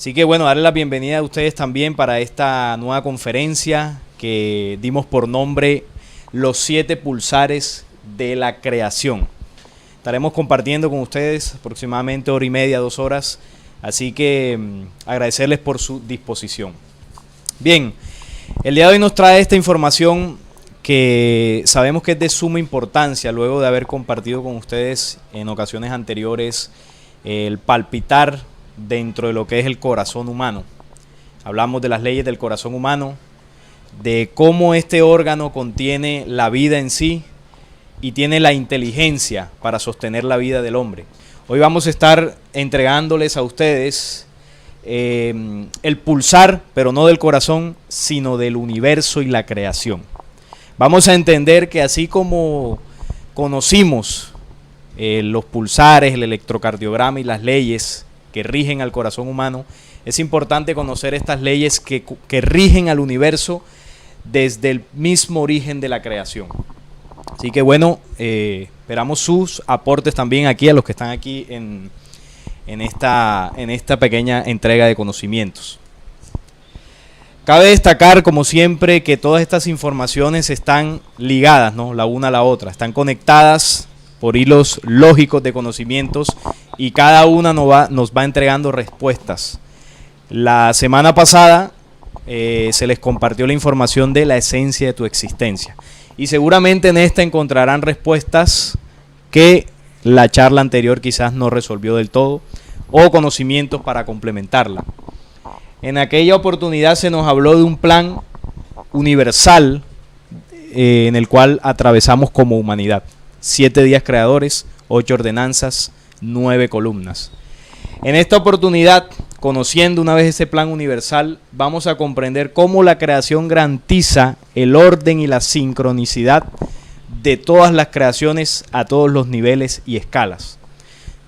Así que bueno, darle la bienvenida a ustedes también para esta nueva conferencia que dimos por nombre Los 7 pulsares de la creación. Estaremos compartiendo con ustedes aproximadamente hora y media, 2 horas, así que agradecerles por su disposición. Bien, el día de hoy nos trae esta información que sabemos que es de suma importancia luego de haber compartido con ustedes en ocasiones anteriores el palpitar dentro de lo que es el corazón humano. Hablamos de las leyes del corazón humano, de cómo este órgano contiene la vida en sí y tiene la inteligencia para sostener la vida del hombre. Hoy vamos a estar entregándoles a ustedes el pulsar, pero no del corazón, sino del universo y la creación. Vamos a entender que así como conocimos los pulsares, el electrocardiograma y las leyes que rigen al corazón humano, es importante conocer estas leyes que rigen al universo desde el mismo origen de la creación. Así que bueno, esperamos sus aportes también aquí a los que están aquí en esta pequeña entrega de conocimientos. Cabe destacar, como siempre, que todas estas informaciones están ligadas, ¿no?, la una a la otra, están conectadas por hilos lógicos de conocimientos y cada una nos va entregando respuestas. La semana pasada se les compartió la información de la esencia de tu existencia y seguramente en esta encontrarán respuestas que la charla anterior quizás no resolvió del todo o conocimientos para complementarla. En aquella oportunidad se nos habló de un plan universal en el cual atravesamos como humanidad. 7 días creadores, 8 ordenanzas, 9 columnas. En esta oportunidad, conociendo una vez ese plan universal, vamos a comprender cómo la creación garantiza el orden y la sincronicidad de todas las creaciones a todos los niveles y escalas.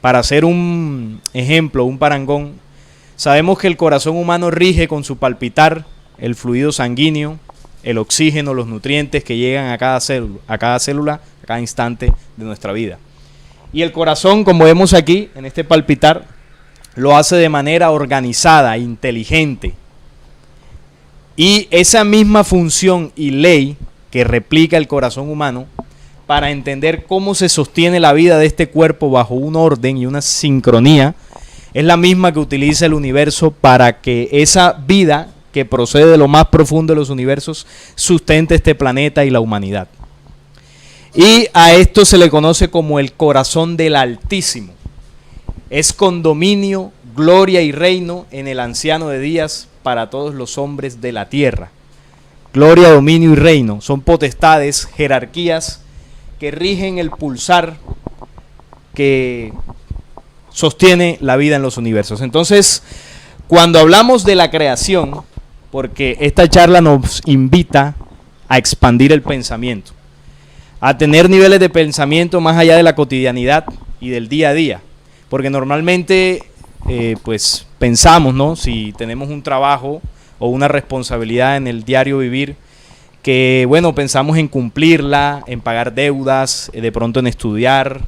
Para hacer un ejemplo, un parangón, sabemos que el corazón humano rige con su palpitar el fluido sanguíneo, el oxígeno, los nutrientes que llegan a cada célula, a cada instante de nuestra vida. Y el corazón, como vemos aquí en este palpitar, lo hace de manera organizada, inteligente. Y esa misma función y ley que replica el corazón humano para entender cómo se sostiene la vida de este cuerpo bajo un orden y una sincronía, es la misma que utiliza el universo para que esa vida que procede de lo más profundo de los universos sustente este planeta y la humanidad. Y a esto se le conoce como el corazón del Altísimo. Es condominio, gloria y reino en el anciano de días para todos los hombres de la tierra. Gloria, dominio y reino son potestades, jerarquías que rigen el pulsar que sostiene la vida en los universos. Entonces, cuando hablamos de la creación, porque esta charla nos invita a expandir el pensamiento, a tener niveles de pensamiento más allá de la cotidianidad y del día a día, porque normalmente pues pensamos, ¿no?, si tenemos un trabajo o una responsabilidad en el diario vivir, que bueno, pensamos en cumplirla, en pagar deudas, de pronto en estudiar,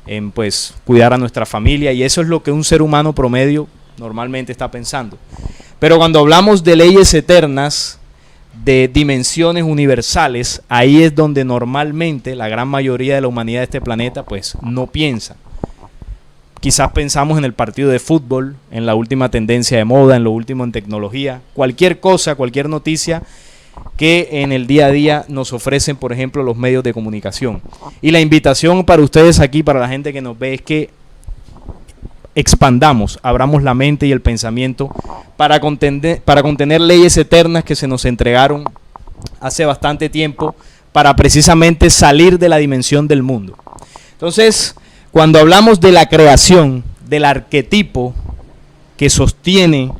en pues cuidar a nuestra familia, y eso es lo que un ser humano promedio normalmente está pensando. Pero cuando hablamos de leyes eternas, de dimensiones universales, ahí es donde normalmente la gran mayoría de la humanidad de este planeta pues no piensa. Quizás pensamos en el partido de fútbol, en la última tendencia de moda, en lo último en tecnología, cualquier cosa, cualquier noticia que en el día a día nos ofrecen, por ejemplo, los medios de comunicación. Y la invitación para ustedes aquí, para la gente que nos ve, es que expandamos, abramos la mente y el pensamiento para contener leyes eternas que se nos entregaron hace bastante tiempo para precisamente salir de la dimensión del mundo. Entonces, cuando hablamos de la creación, del arquetipo que sostiene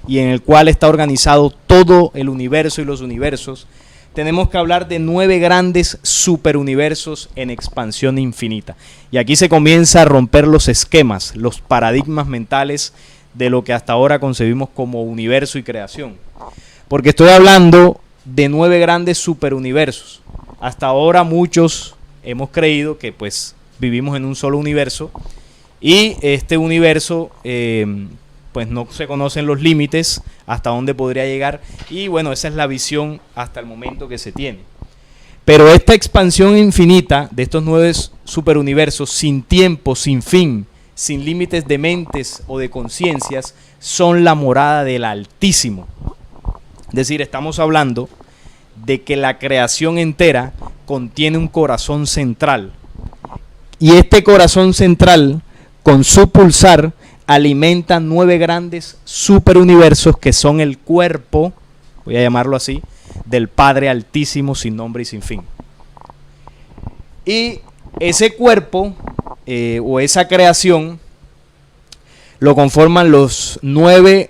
y en el cual está organizado todo el universo y los universos, tenemos que hablar de 9 grandes superuniversos en expansión infinita. Y aquí se comienza a romper los esquemas, los paradigmas mentales de lo que hasta ahora concebimos como universo y creación. Porque estoy hablando de 9 grandes superuniversos. Hasta ahora muchos hemos creído que pues vivimos en un solo universo y este universo pues no se conocen los límites hasta dónde podría llegar, y bueno, esa es la visión hasta el momento que se tiene. Pero esta expansión infinita de estos 9 superuniversos, sin tiempo, sin fin, sin límites de mentes o de conciencias, son la morada del Altísimo. Es decir, estamos hablando de que la creación entera contiene un corazón central. Y este corazón central, con su pulsar, alimenta 9 grandes superuniversos que son el cuerpo, voy a llamarlo así, del Padre Altísimo, sin nombre y sin fin. Y ese cuerpo o esa creación lo conforman los 9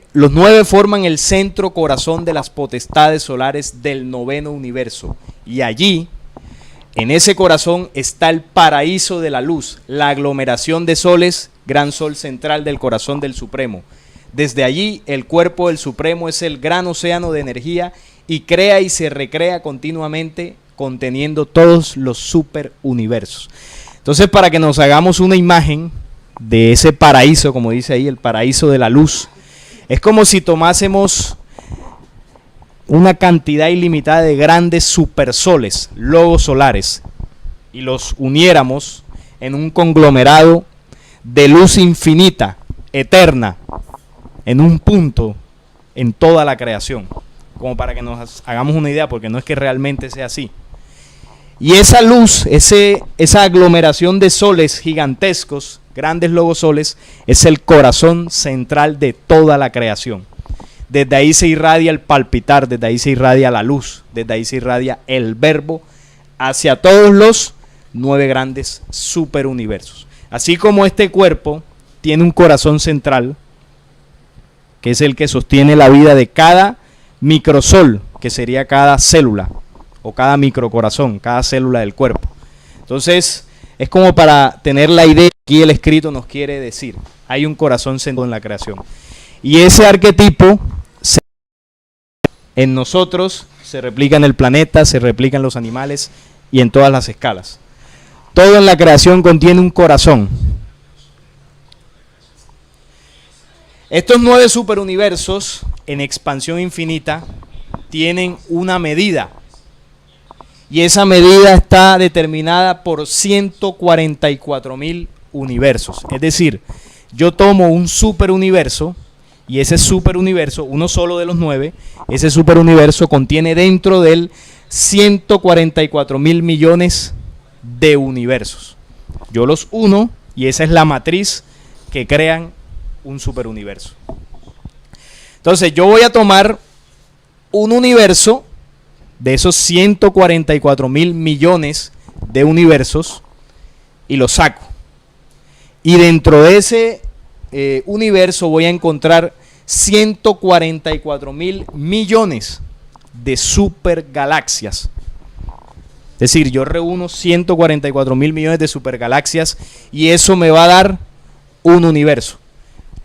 forman el centro corazón de las potestades solares del 9º universo. Y allí, en ese corazón, está el paraíso de la luz, la aglomeración de soles, gran sol central del corazón del Supremo. Desde allí, el cuerpo del Supremo es el gran océano de energía y crea y se recrea continuamente, conteniendo todos los superuniversos. Entonces, para que nos hagamos una imagen de ese paraíso, como dice ahí, el paraíso de la luz, es como si tomásemos una cantidad ilimitada de grandes supersoles, logos solares, y los uniéramos en un conglomerado de luz infinita, eterna, en un punto en toda la creación, como para que nos hagamos una idea, porque no es que realmente sea así. Y esa luz, esa aglomeración de soles gigantescos, grandes logos soles, es el corazón central de toda la creación. Desde ahí se irradia el palpitar, desde ahí se irradia la luz, desde ahí se irradia el verbo hacia todos los 9 grandes superuniversos. Así como este cuerpo tiene un corazón central, que es el que sostiene la vida de cada microsol, que sería cada célula, o cada microcorazón, cada célula del cuerpo. Entonces, es como para tener la idea, aquí el escrito nos quiere decir, hay un corazón central en la creación. Y ese arquetipo en nosotros se replica en el planeta, se replica en los animales y en todas las escalas. Todo en la creación contiene un corazón. Estos 9 superuniversos en expansión infinita tienen una medida. Y esa medida está determinada por 144.000 universos. Es decir, yo tomo un superuniverso y ese superuniverso, uno solo de los 9, ese superuniverso contiene dentro de él 144.000 millones de universos. Yo los uno y esa es la matriz que crean un superuniverso. Entonces yo voy a tomar un universo de esos 144.000 millones de universos y lo saco. Y dentro de ese universo voy a encontrar 144.000 millones de supergalaxias. Es decir, yo reúno 144.000 millones de supergalaxias y eso me va a dar un universo.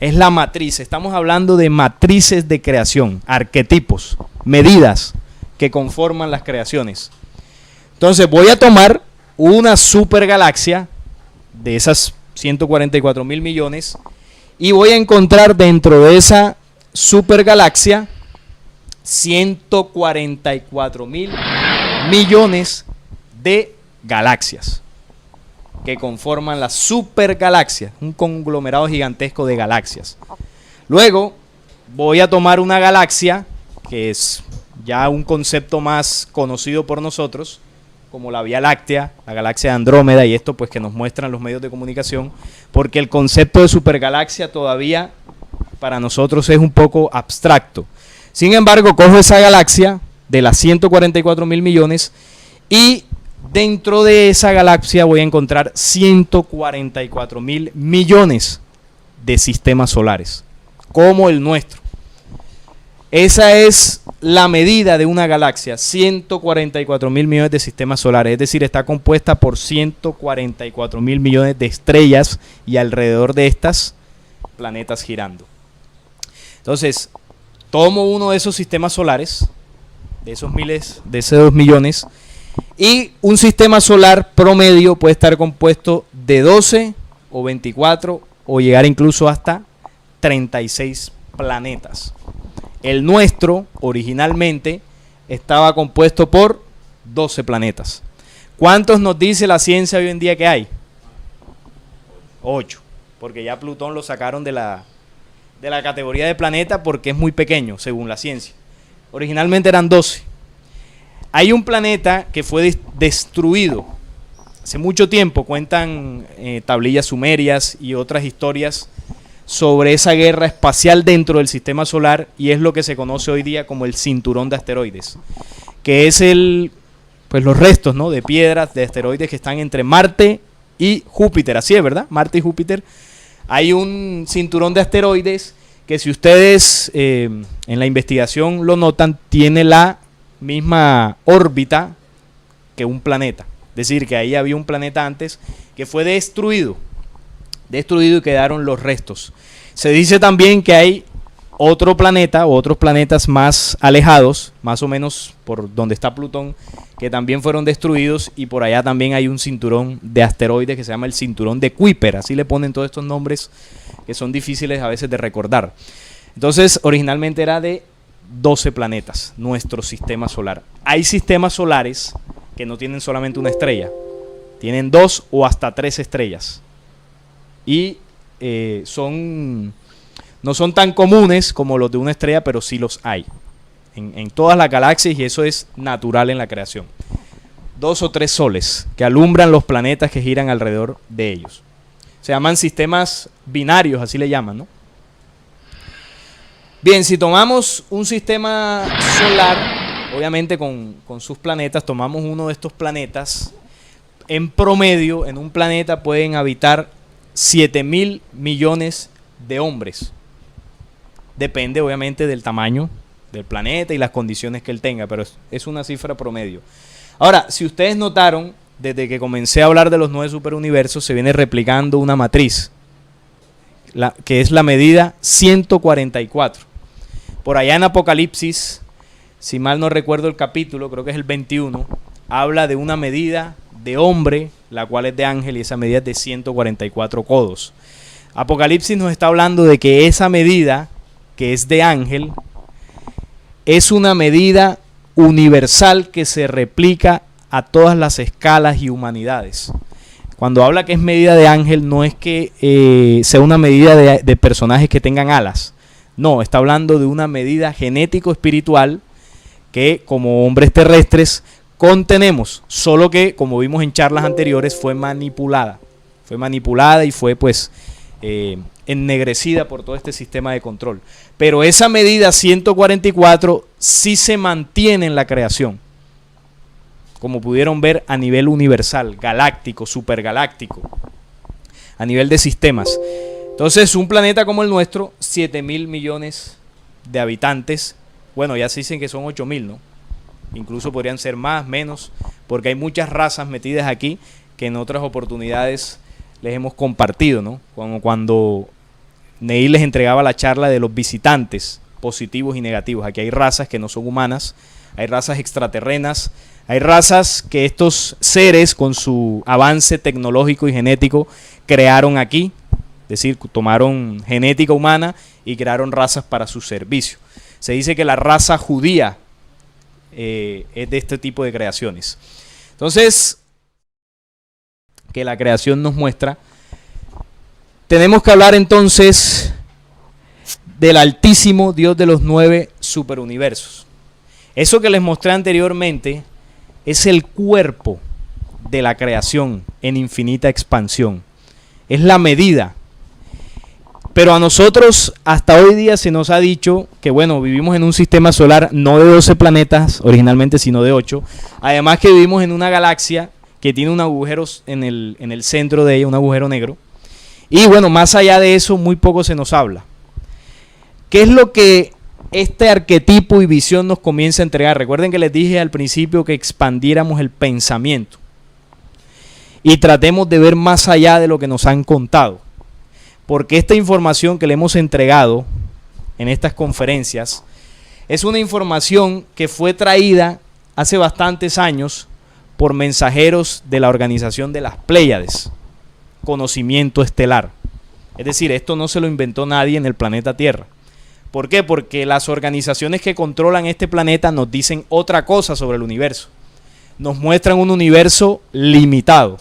Es la matriz. Estamos hablando de matrices de creación, arquetipos, medidas que conforman las creaciones. Entonces voy a tomar una supergalaxia de esas 144.000 millones y voy a encontrar dentro de esa supergalaxia 144.000 millones de galaxias que conforman la supergalaxia, un conglomerado gigantesco de galaxias. Luego voy a tomar una galaxia que es ya un concepto más conocido por nosotros, como la Vía Láctea, la galaxia de Andrómeda, y esto pues que nos muestran los medios de comunicación, porque el concepto de supergalaxia todavía para nosotros es un poco abstracto. Sin embargo, cojo esa galaxia de las 144.000 millones y dentro de esa galaxia voy a encontrar 144.000 millones de sistemas solares, como el nuestro. Esa es la medida de una galaxia, 144.000 millones de sistemas solares, es decir, está compuesta por 144.000 millones de estrellas y alrededor de estas planetas girando. Entonces, tomo uno de esos sistemas solares, de esos miles, de esos 2 millones, y un sistema solar promedio puede estar compuesto de 12 o 24 o llegar incluso hasta 36 planetas. El nuestro, originalmente, estaba compuesto por 12 planetas. ¿Cuántos nos dice la ciencia hoy en día que hay? 8, porque ya Plutón lo sacaron de la categoría de planeta porque es muy pequeño, según la ciencia. Originalmente eran 12. Hay un planeta que fue destruido hace mucho tiempo, cuentan tablillas sumerias y otras historias sobre esa guerra espacial dentro del sistema solar, y es lo que se conoce hoy día como el cinturón de asteroides, que es los restos, ¿no?, de piedras, de asteroides que están entre Marte y Júpiter. Así es, ¿verdad? Marte y Júpiter. Hay un cinturón de asteroides que, si ustedes en la investigación lo notan, tiene la misma órbita que un planeta. Es decir, que ahí había un planeta antes que fue destruido y quedaron los restos. Se dice también que hay otro planeta o otros planetas más alejados, más o menos por donde está Plutón, que también fueron destruidos, y por allá también hay un cinturón de asteroides que se llama el cinturón de Kuiper. Así le ponen todos estos nombres que son difíciles a veces de recordar. Entonces, originalmente era de 12 planetas, nuestro sistema solar. Hay sistemas solares que no tienen solamente una estrella, tienen 2 o hasta 3 estrellas. Y no son tan comunes como los de una estrella, pero sí los hay en todas las galaxias, y eso es natural en la creación. 2 o 3 soles que alumbran los planetas que giran alrededor de ellos. Se llaman sistemas binarios, así le llaman, ¿no? Bien, si tomamos un sistema solar, obviamente con sus planetas, tomamos uno de estos planetas, en promedio, en un planeta pueden habitar 7.000 millones de hombres. Depende, obviamente, del tamaño del planeta y las condiciones que él tenga, pero es una cifra promedio. Ahora, si ustedes notaron, desde que comencé a hablar de los 9 superuniversos, se viene replicando una matriz, que es la medida 144. Por allá en Apocalipsis, si mal no recuerdo el capítulo, creo que es el 21, habla de una medida de hombre, la cual es de ángel, y esa medida es de 144 codos. Apocalipsis nos está hablando de que esa medida, que es de ángel, es una medida universal que se replica a todas las escalas y humanidades. Cuando habla que es medida de ángel, no es que sea una medida de personajes que tengan alas. No, está hablando de una medida genético-espiritual que, como hombres terrestres, contenemos, solo que, como vimos en charlas anteriores, fue manipulada y fue pues ennegrecida por todo este sistema de control. Pero esa medida 144 sí se mantiene en la creación, como pudieron ver, a nivel universal, galáctico, supergaláctico, a nivel de sistemas. Entonces, un planeta como el nuestro, 7.000 millones de habitantes, bueno, ya se dicen que son 8.000, ¿no? Incluso podrían ser más, menos, porque hay muchas razas metidas aquí que en otras oportunidades les hemos compartido, ¿no? Como cuando Neil les entregaba la charla de los visitantes positivos y negativos. Aquí hay razas que no son humanas, hay razas extraterrenas, hay razas que estos seres, con su avance tecnológico y genético, crearon aquí. Es decir, tomaron genética humana y crearon razas para su servicio. Se dice que la raza judía es de este tipo de creaciones. Entonces, que la creación nos muestra, tenemos que hablar entonces del altísimo Dios de los 9 superuniversos. Eso que les mostré anteriormente es el cuerpo de la creación en infinita expansión. Es la medida. Pero a nosotros hasta hoy día se nos ha dicho que, bueno, vivimos en un sistema solar no de 12 planetas originalmente, sino de 8. Además que vivimos en una galaxia que tiene un agujero en el centro de ella, un agujero negro. Y bueno, más allá de eso, muy poco se nos habla. ¿Qué es lo que este arquetipo y visión nos comienza a entregar? Recuerden que les dije al principio que expandiéramos el pensamiento y tratemos de ver más allá de lo que nos han contado. Porque esta información que le hemos entregado en estas conferencias es una información que fue traída hace bastantes años por mensajeros de la organización de las Pléyades, conocimiento estelar. Es decir, esto no se lo inventó nadie en el planeta Tierra. ¿Por qué? Porque las organizaciones que controlan este planeta nos dicen otra cosa sobre el universo. Nos muestran un universo limitado.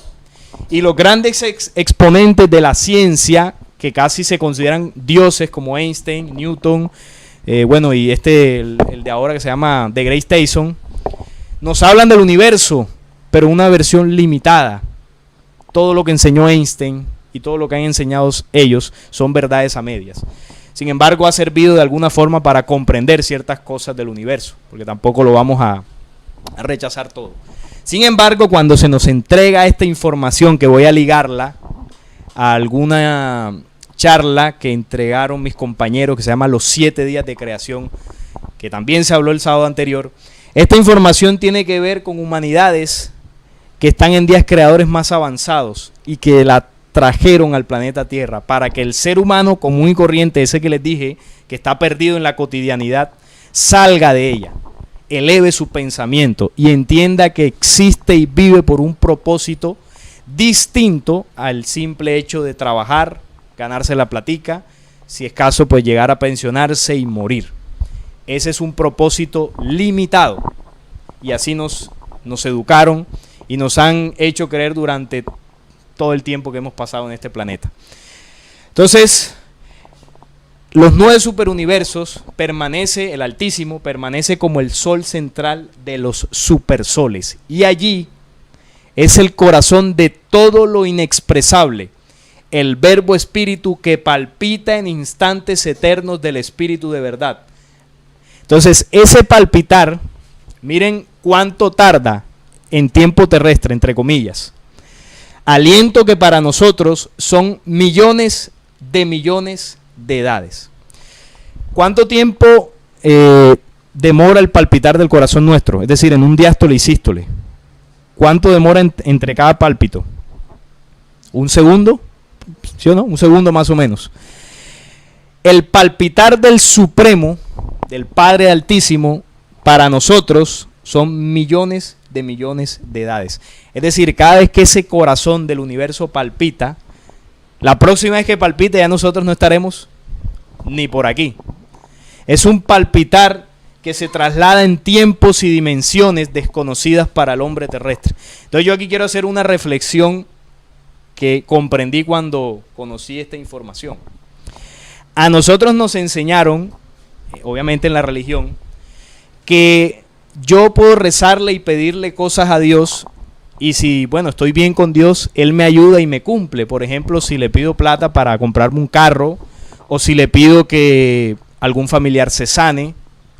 Y los grandes exponentes de la ciencia, que casi se consideran dioses como Einstein, Newton, bueno, y el de ahora que se llama DeGrasse Tyson, nos hablan del universo, pero una versión limitada. Todo lo que enseñó Einstein y todo lo que han enseñado ellos son verdades a medias. Sin embargo, ha servido de alguna forma para comprender ciertas cosas del universo, porque tampoco lo vamos a rechazar todo. Sin embargo, cuando se nos entrega esta información, que voy a ligarla a alguna charla que entregaron mis compañeros, que se llama Los 7 días de creación, que también se habló el sábado anterior, esta información tiene que ver con humanidades que están en días creadores más avanzados y que la trajeron al planeta Tierra para que el ser humano común y corriente, ese que les dije, que está perdido en la cotidianidad, salga de ella, eleve su pensamiento y entienda que existe y vive por un propósito distinto al simple hecho de trabajar, ganarse la platica, si es caso pues llegar a pensionarse y morir. Ese es un propósito limitado y así nos educaron y nos han hecho creer durante todo el tiempo que hemos pasado en este planeta. Entonces, los 9 superuniversos, el Altísimo permanece como el sol central de los supersoles. Y allí es el corazón de todo lo inexpresable, el verbo espíritu que palpita en instantes eternos del espíritu de verdad. Entonces, ese palpitar, miren cuánto tarda en tiempo terrestre, entre comillas. Aliento que para nosotros son millones de edades. ¿Cuánto tiempo demora el palpitar del corazón nuestro? Es decir, en un diástole y sístole. ¿Cuánto demora entre cada pálpito? ¿Un segundo? ¿Sí o no? Un segundo más o menos. El palpitar del Supremo, del Padre Altísimo, para nosotros son millones de edades. Es decir, cada vez que ese corazón del universo palpita, la próxima vez que palpite ya nosotros no estaremos ni por aquí. Es un palpitar que se traslada en tiempos y dimensiones desconocidas para el hombre terrestre. Entonces yo aquí quiero hacer una reflexión que comprendí cuando conocí esta información. A nosotros nos enseñaron, obviamente en la religión, que yo puedo rezarle y pedirle cosas a Dios y si, bueno, estoy bien con Dios, Él me ayuda y me cumple. Por ejemplo, si le pido plata para comprarme un carro o si le pido que algún familiar se sane,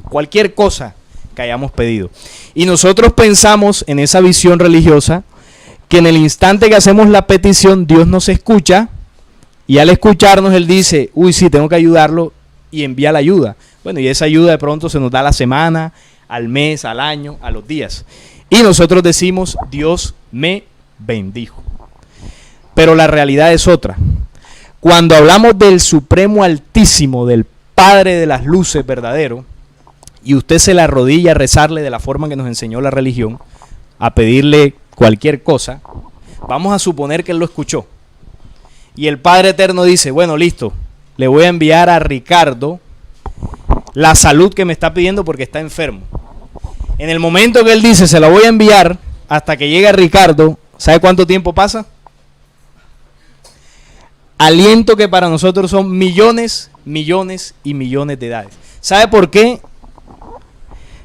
cualquier cosa que hayamos pedido. Y nosotros pensamos en esa visión religiosa que en el instante que hacemos la petición, Dios nos escucha y al escucharnos Él dice, uy, sí, tengo que ayudarlo y envía la ayuda. Bueno, y esa ayuda de pronto se nos da a la semana, al mes, al año, a los días. Y nosotros decimos, Dios me bendijo. Pero la realidad es otra. Cuando hablamos del Supremo Altísimo, del Padre de las Luces verdadero, y usted se le arrodilla a rezarle de la forma que nos enseñó la religión, a pedirle cualquier cosa, vamos a suponer que Él lo escuchó. Y el Padre Eterno dice, bueno, listo, le voy a enviar a Ricardo la salud que me está pidiendo porque está enfermo. En el momento que Él dice, se la voy a enviar, hasta que llegue Ricardo, ¿sabe cuánto tiempo pasa? Aliento que para nosotros son millones y millones de edades. ¿Sabe por qué?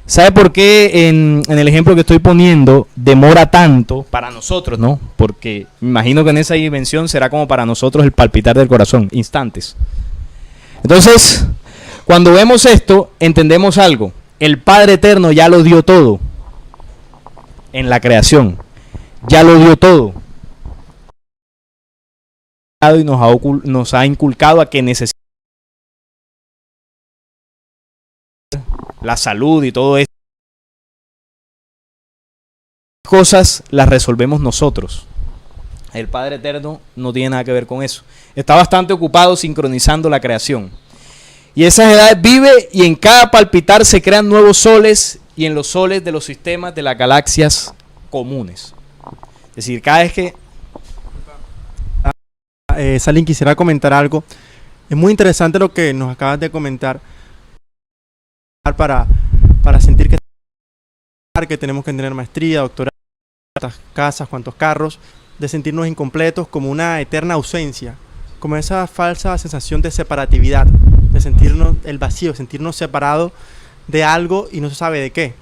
¿Sabe por qué en el ejemplo que estoy poniendo demora tanto para nosotros, no? Porque me imagino que en esa dimensión será como para nosotros el palpitar del corazón, instantes. Entonces, cuando vemos esto, entendemos algo. El Padre Eterno ya lo dio todo en la creación. Ya lo dio todo. Y nos ha inculcado a que necesitamos la salud y todo esto. Cosas las resolvemos nosotros. El Padre Eterno no tiene nada que ver con eso. Está bastante ocupado sincronizando la creación. Y esas edades vive y en cada palpitar se crean nuevos soles y en los soles de los sistemas de las galaxias comunes. Es decir, cada vez que... Salim, quisiera comentar algo. Es muy interesante lo que nos acabas de comentar para sentir que tenemos que tener maestría, doctorado, cuántas casas, cuántos carros, de sentirnos incompletos, como una eterna ausencia, como esa falsa sensación de separatividad, de sentirnos el vacío, sentirnos separados de algo y no se sabe de qué.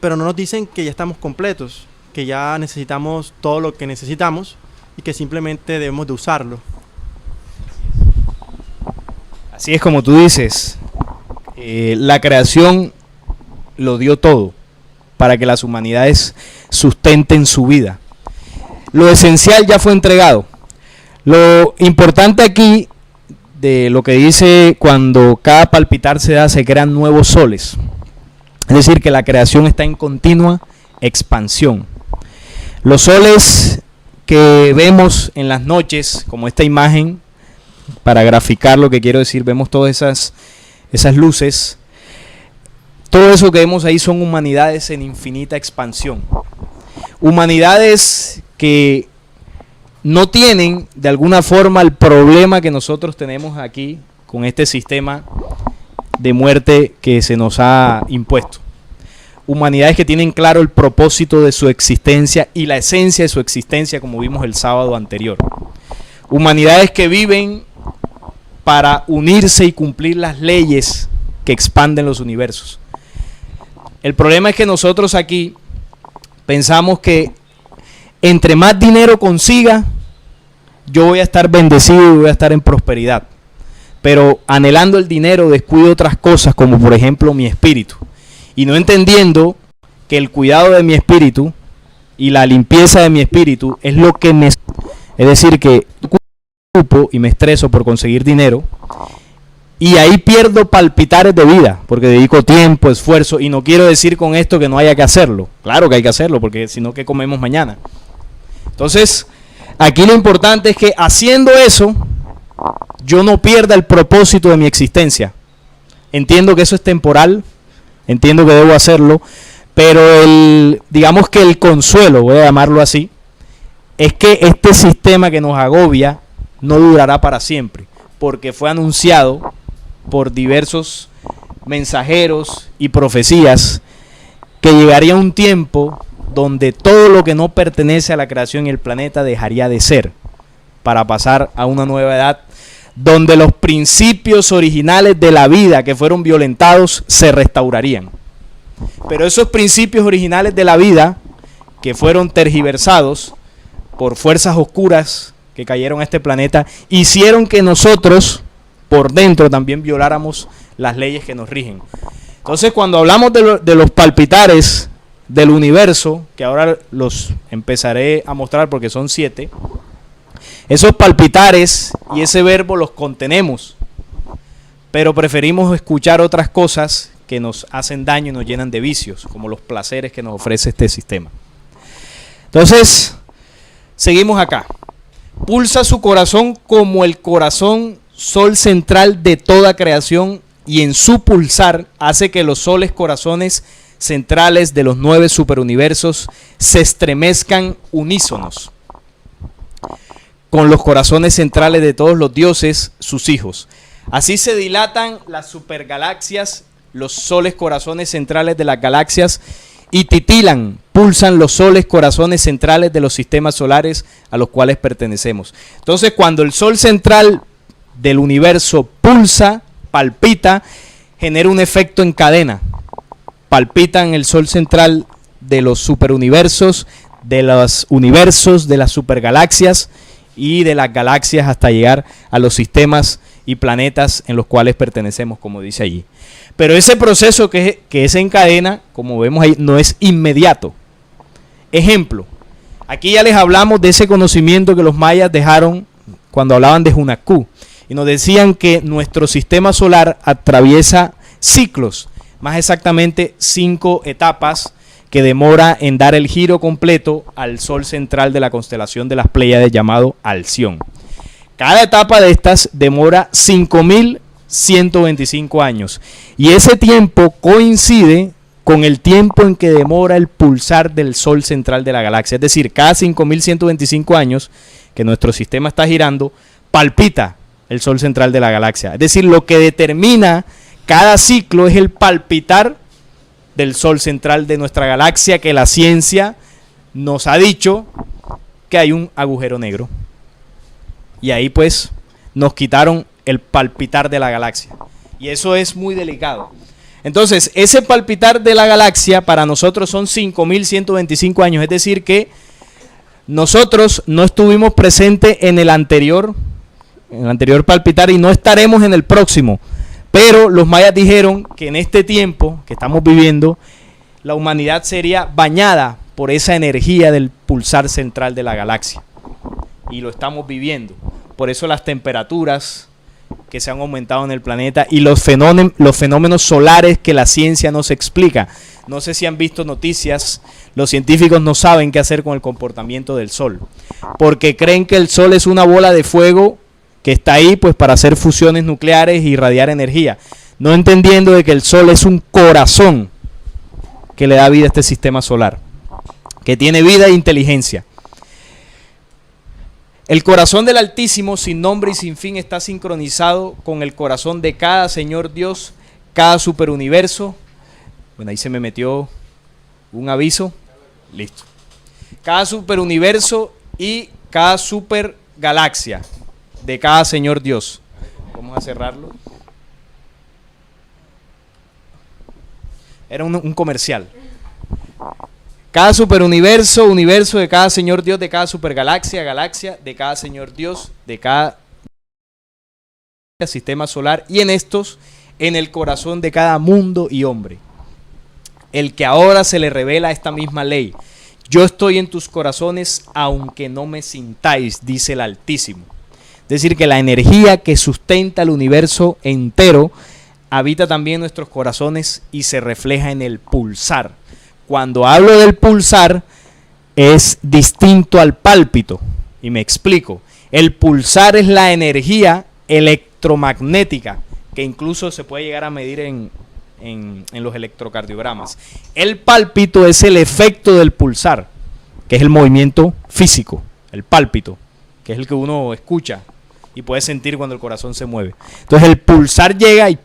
Pero no nos dicen que ya estamos completos, que ya necesitamos todo lo que necesitamos y que simplemente debemos de usarlo. Así es como tú dices, la creación lo dio todo para que las humanidades sustenten su vida. Lo esencial ya fue entregado. Lo importante aquí de lo que dice, cuando cada palpitar se da, se crean nuevos soles. Es decir, que la creación está en continua expansión. Los soles que vemos en las noches, como esta imagen, para graficar lo que quiero decir, vemos todas esas luces. Todo eso que vemos ahí son humanidades en infinita expansión. Humanidades que no tienen de alguna forma el problema que nosotros tenemos aquí con este sistema de muerte que se nos ha impuesto. Humanidades que tienen claro el propósito de su existencia y la esencia de su existencia, como vimos el sábado anterior. Humanidades que viven para unirse y cumplir las leyes que expanden los universos. El problema es que nosotros aquí pensamos que entre más dinero consiga, yo voy a estar bendecido y voy a estar en prosperidad. Pero anhelando el dinero descuido otras cosas, como por ejemplo mi espíritu. Y no entendiendo que el cuidado de mi espíritu y la limpieza de mi espíritu es lo que me... Es decir, que ocupo y me estreso por conseguir dinero, y ahí pierdo palpitares de vida, porque dedico tiempo, esfuerzo, y no quiero decir con esto que no haya que hacerlo. Claro que hay que hacerlo, porque si no, ¿qué comemos mañana? Entonces, aquí lo importante es que haciendo eso, yo no pierda el propósito de mi existencia. Entiendo que eso es temporal, entiendo que debo hacerlo, pero digamos que el consuelo, voy a llamarlo así, es que este sistema que nos agobia no durará para siempre, porque fue anunciado por diversos mensajeros y profecías que llegaría un tiempo donde todo lo que no pertenece a la creación y el planeta dejaría de ser, para pasar a una nueva edad donde los principios originales de la vida que fueron violentados se restaurarían. Pero esos principios originales de la vida que fueron tergiversados por fuerzas oscuras que cayeron a este planeta hicieron que nosotros por dentro también violáramos las leyes que nos rigen. Entonces, cuando hablamos de los palpitares del universo, que ahora los empezaré a mostrar porque son 7, esos palpitares y ese verbo los contenemos, pero preferimos escuchar otras cosas que nos hacen daño y nos llenan de vicios, como los placeres que nos ofrece este sistema. Entonces, seguimos acá. Pulsa su corazón como el corazón, sol central de toda creación, y en su pulsar hace que los soles corazones centrales de los 9 superuniversos se estremezcan unísonos con los corazones centrales de todos los dioses, sus hijos. Así se dilatan las supergalaxias, los soles corazones centrales de las galaxias, y titilan, pulsan los soles corazones centrales de los sistemas solares a los cuales pertenecemos. Entonces, cuando el sol central del universo pulsa, palpita, genera un efecto en cadena. Palpitan el sol central de los superuniversos, de los universos, de las supergalaxias y de las galaxias hasta llegar a los sistemas y planetas en los cuales pertenecemos, como dice allí. Pero ese proceso que es en cadena, como vemos ahí, no es inmediato. Ejemplo, aquí ya les hablamos de ese conocimiento que los mayas dejaron cuando hablaban de Hunahku, y nos decían que nuestro sistema solar atraviesa ciclos, más exactamente 5 etapas que demora en dar el giro completo al sol central de la constelación de las Pléyades llamado Alción. Cada etapa de estas demora 5.125 años, y ese tiempo coincide con el tiempo en que demora el pulsar del Sol central de la galaxia. Es decir, cada 5.125 años que nuestro sistema está girando, palpita el Sol central de la galaxia. Es decir, lo que determina cada ciclo es el palpitar del Sol central de nuestra galaxia, que la ciencia nos ha dicho que hay un agujero negro. Y ahí pues nos quitaron el palpitar de la galaxia. Y eso es muy delicado. Entonces, ese palpitar de la galaxia para nosotros son 5.125 años. Es decir que nosotros no estuvimos presentes en el anterior palpitar y no estaremos en el próximo. Pero los mayas dijeron que en este tiempo que estamos viviendo, la humanidad sería bañada por esa energía del pulsar central de la galaxia. Y lo estamos viviendo. Por eso las temperaturas que se han aumentado en el planeta y los fenómenos solares que la ciencia nos explica. No sé si han visto noticias, los científicos no saben qué hacer con el comportamiento del Sol, porque creen que el Sol es una bola de fuego que está ahí pues para hacer fusiones nucleares y irradiar energía, no entendiendo de que el Sol es un corazón que le da vida a este sistema solar, que tiene vida e inteligencia. El corazón del Altísimo, sin nombre y sin fin, está sincronizado con el corazón de cada Señor Dios, cada superuniverso. Bueno, ahí se me metió un aviso. Listo. Cada superuniverso y cada supergalaxia de cada Señor Dios. Vamos a cerrarlo. Era un comercial. Cada superuniverso, universo de cada Señor Dios, de cada supergalaxia, galaxia, de cada Señor Dios, de cada sistema solar, y en estos, en el corazón de cada mundo y hombre. El que ahora se le revela esta misma ley. Yo estoy en tus corazones, aunque no me sintáis, dice el Altísimo. Es decir, que la energía que sustenta el universo entero habita también en nuestros corazones y se refleja en el pulsar. Cuando hablo del pulsar, es distinto al pálpito. Y me explico. El pulsar es la energía electromagnética, que incluso se puede llegar a medir en los electrocardiogramas. El pálpito es el efecto del pulsar, que es el movimiento físico. El pálpito, que es el que uno escucha y puede sentir cuando el corazón se mueve. Entonces el pulsar llega y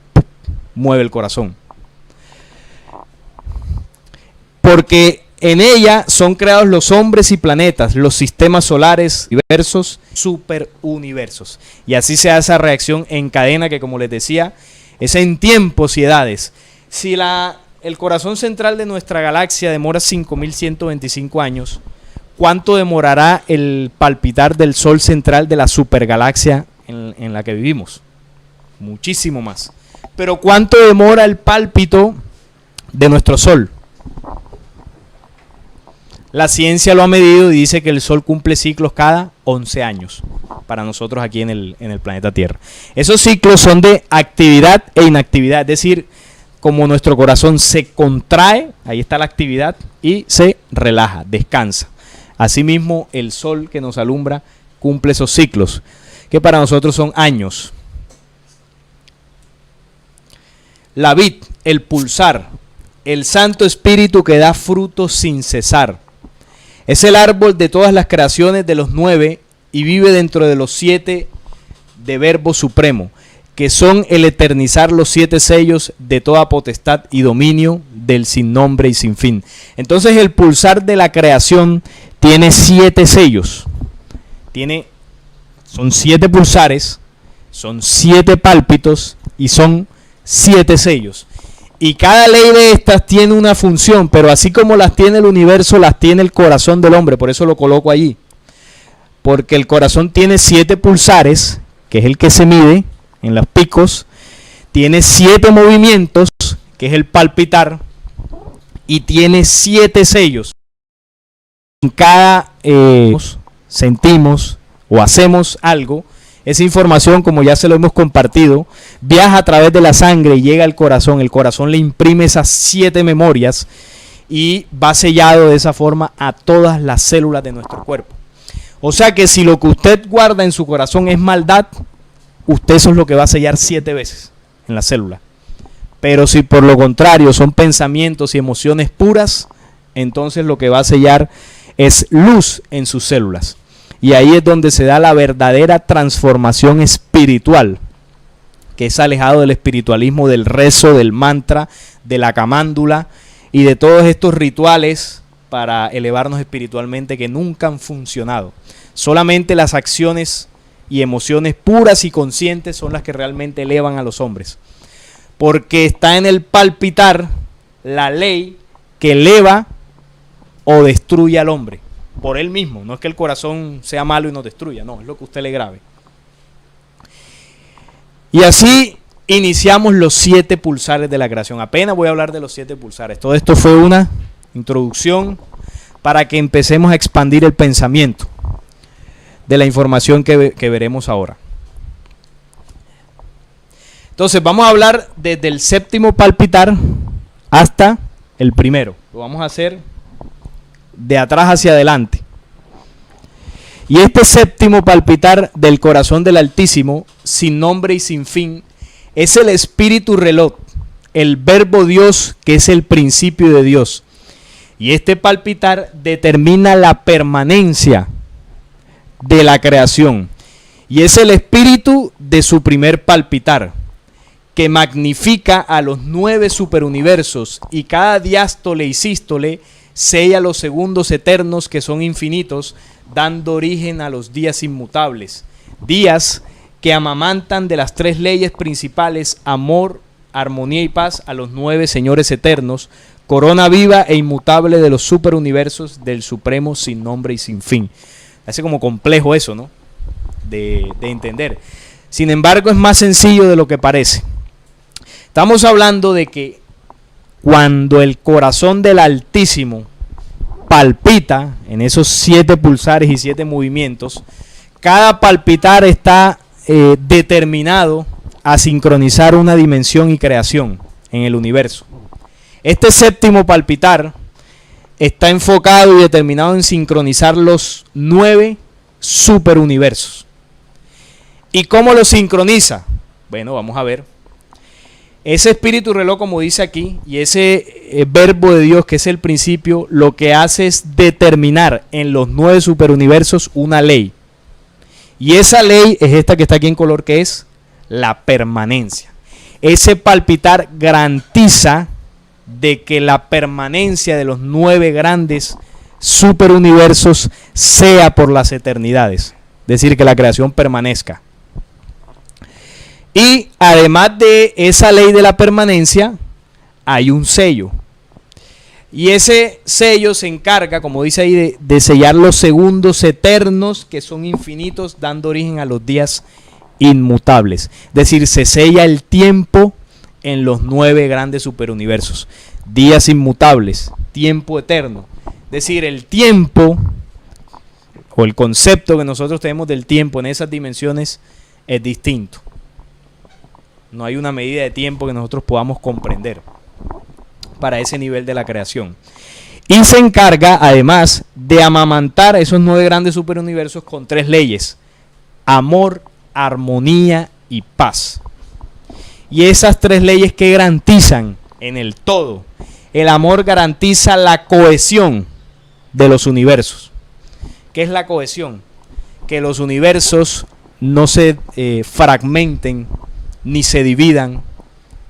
mueve el corazón. Porque en ella son creados los hombres y planetas, los sistemas solares, universos, superuniversos. Y así se hace esa reacción en cadena que, como les decía, es en tiempos y edades. Si el corazón central de nuestra galaxia demora 5.125 años, ¿cuánto demorará el palpitar del Sol central de la supergalaxia en la que vivimos? Muchísimo más. Pero ¿cuánto demora el pálpito de nuestro Sol? La ciencia lo ha medido y dice que el Sol cumple ciclos cada 11 años para nosotros aquí en el planeta Tierra. Esos ciclos son de actividad e inactividad, es decir, como nuestro corazón se contrae, ahí está la actividad, y se relaja, descansa. Asimismo, el Sol que nos alumbra cumple esos ciclos, que para nosotros son años. La vid, el pulsar, el Santo Espíritu que da fruto sin cesar. Es el árbol de todas las creaciones de los 9 y vive dentro de los 7 de Verbo Supremo, que son el eternizar los 7 sellos de toda potestad y dominio del sin nombre y sin fin. Entonces el pulsar de la creación tiene 7 sellos. Son 7 pulsares, son 7 pálpitos y son 7 sellos. Y cada ley de estas tiene una función, pero así como las tiene el universo, las tiene el corazón del hombre. Por eso lo coloco allí. Porque el corazón tiene 7 pulsares, que es el que se mide en los picos. Tiene 7 movimientos, que es el palpitar. Y tiene 7 sellos. En cada sentimos o hacemos algo, esa información, como ya se lo hemos compartido, viaja a través de la sangre y llega al corazón. El corazón le imprime esas 7 memorias y va sellado de esa forma a todas las células de nuestro cuerpo. O sea que si lo que usted guarda en su corazón es maldad, usted eso es lo que va a sellar 7 veces en la célula. Pero si por lo contrario son pensamientos y emociones puras, entonces lo que va a sellar es luz en sus células. Y ahí es donde se da la verdadera transformación espiritual, que es alejado del espiritualismo, del rezo, del mantra, de la camándula y de todos estos rituales para elevarnos espiritualmente que nunca han funcionado. Solamente las acciones y emociones puras y conscientes son las que realmente elevan a los hombres. Porque está en el palpitar la ley que eleva o destruye al hombre por él mismo. No es que el corazón sea malo y nos destruya, no, es lo que usted le grabe. Y así iniciamos los 7 pulsares de la creación. Apenas voy a hablar de los 7 pulsares. Todo esto fue una introducción para que empecemos a expandir el pensamiento de la información que veremos ahora. Entonces vamos a hablar desde el 7º palpitar hasta el primero. Lo vamos a hacer de atrás hacia adelante. Y este 7º palpitar del corazón del Altísimo, sin nombre y sin fin, es el espíritu reloj, el verbo Dios, que es el principio de Dios. Y este palpitar determina la permanencia de la creación. Y es el espíritu de su primer palpitar, que magnifica a los 9 superuniversos, y cada diástole y sístole sella los segundos eternos que son infinitos, dando origen a los días inmutables. Días que amamantan de las 3 leyes principales, amor, armonía y paz, a los 9 señores eternos, corona viva e inmutable de los superuniversos del supremo sin nombre y sin fin. Hace como complejo eso, ¿no? De entender. Sin embargo, es más sencillo de lo que parece. Estamos hablando de que cuando el corazón del Altísimo palpita en esos 7 pulsares y 7 movimientos, cada palpitar está determinado a sincronizar una dimensión y creación en el universo. Este 7º palpitar está enfocado y determinado en sincronizar los 9 superuniversos. ¿Y cómo lo sincroniza? Bueno, vamos a ver. Ese espíritu reloj, como dice aquí, y ese verbo de Dios, que es el principio, lo que hace es determinar en los 9 superuniversos una ley. Y esa ley es esta que está aquí en color, que es la permanencia. Ese palpitar garantiza de que la permanencia de los 9 grandes superuniversos sea por las eternidades. Es decir, que la creación permanezca. Y además de esa ley de la permanencia, hay un sello. Y ese sello se encarga, como dice ahí, de sellar los segundos eternos que son infinitos, dando origen a los días inmutables. Es decir, se sella el tiempo en los 9 grandes superuniversos. Días inmutables, tiempo eterno. Es decir, el tiempo o el concepto que nosotros tenemos del tiempo en esas dimensiones es distinto. No hay una medida de tiempo que nosotros podamos comprender para ese nivel de la creación. Y se encarga además de amamantar esos 9 grandes superuniversos con 3 leyes: amor, armonía y paz. Y esas 3 leyes que garantizan en el todo. El amor garantiza la cohesión de los universos. ¿Qué es la cohesión? Que los universos no se fragmenten, ni se dividan,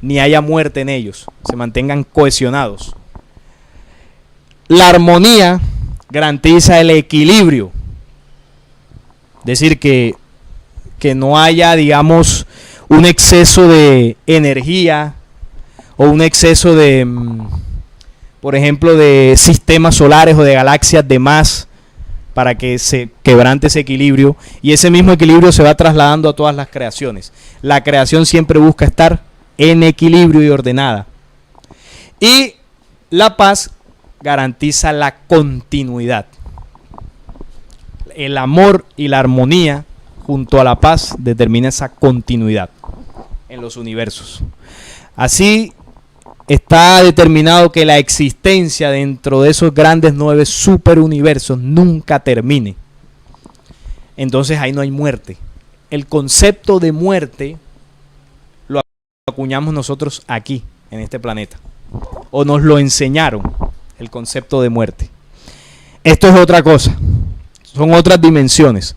ni haya muerte en ellos, se mantengan cohesionados. La armonía garantiza el equilibrio, es decir, que no haya, digamos, un exceso de energía o un exceso de, por ejemplo, de sistemas solares o de galaxias de más, para que se quebrante ese equilibrio, y ese mismo equilibrio se va trasladando a todas las creaciones. La creación siempre busca estar en equilibrio y ordenada. Y la paz garantiza la continuidad. El amor y la armonía junto a la paz determina esa continuidad en los universos. Así está determinado que la existencia dentro de esos grandes 9 superuniversos nunca termine. Entonces ahí no hay muerte. El concepto de muerte lo acuñamos nosotros aquí, en este planeta. O nos lo enseñaron, el concepto de muerte. Esto es otra cosa. Son otras dimensiones.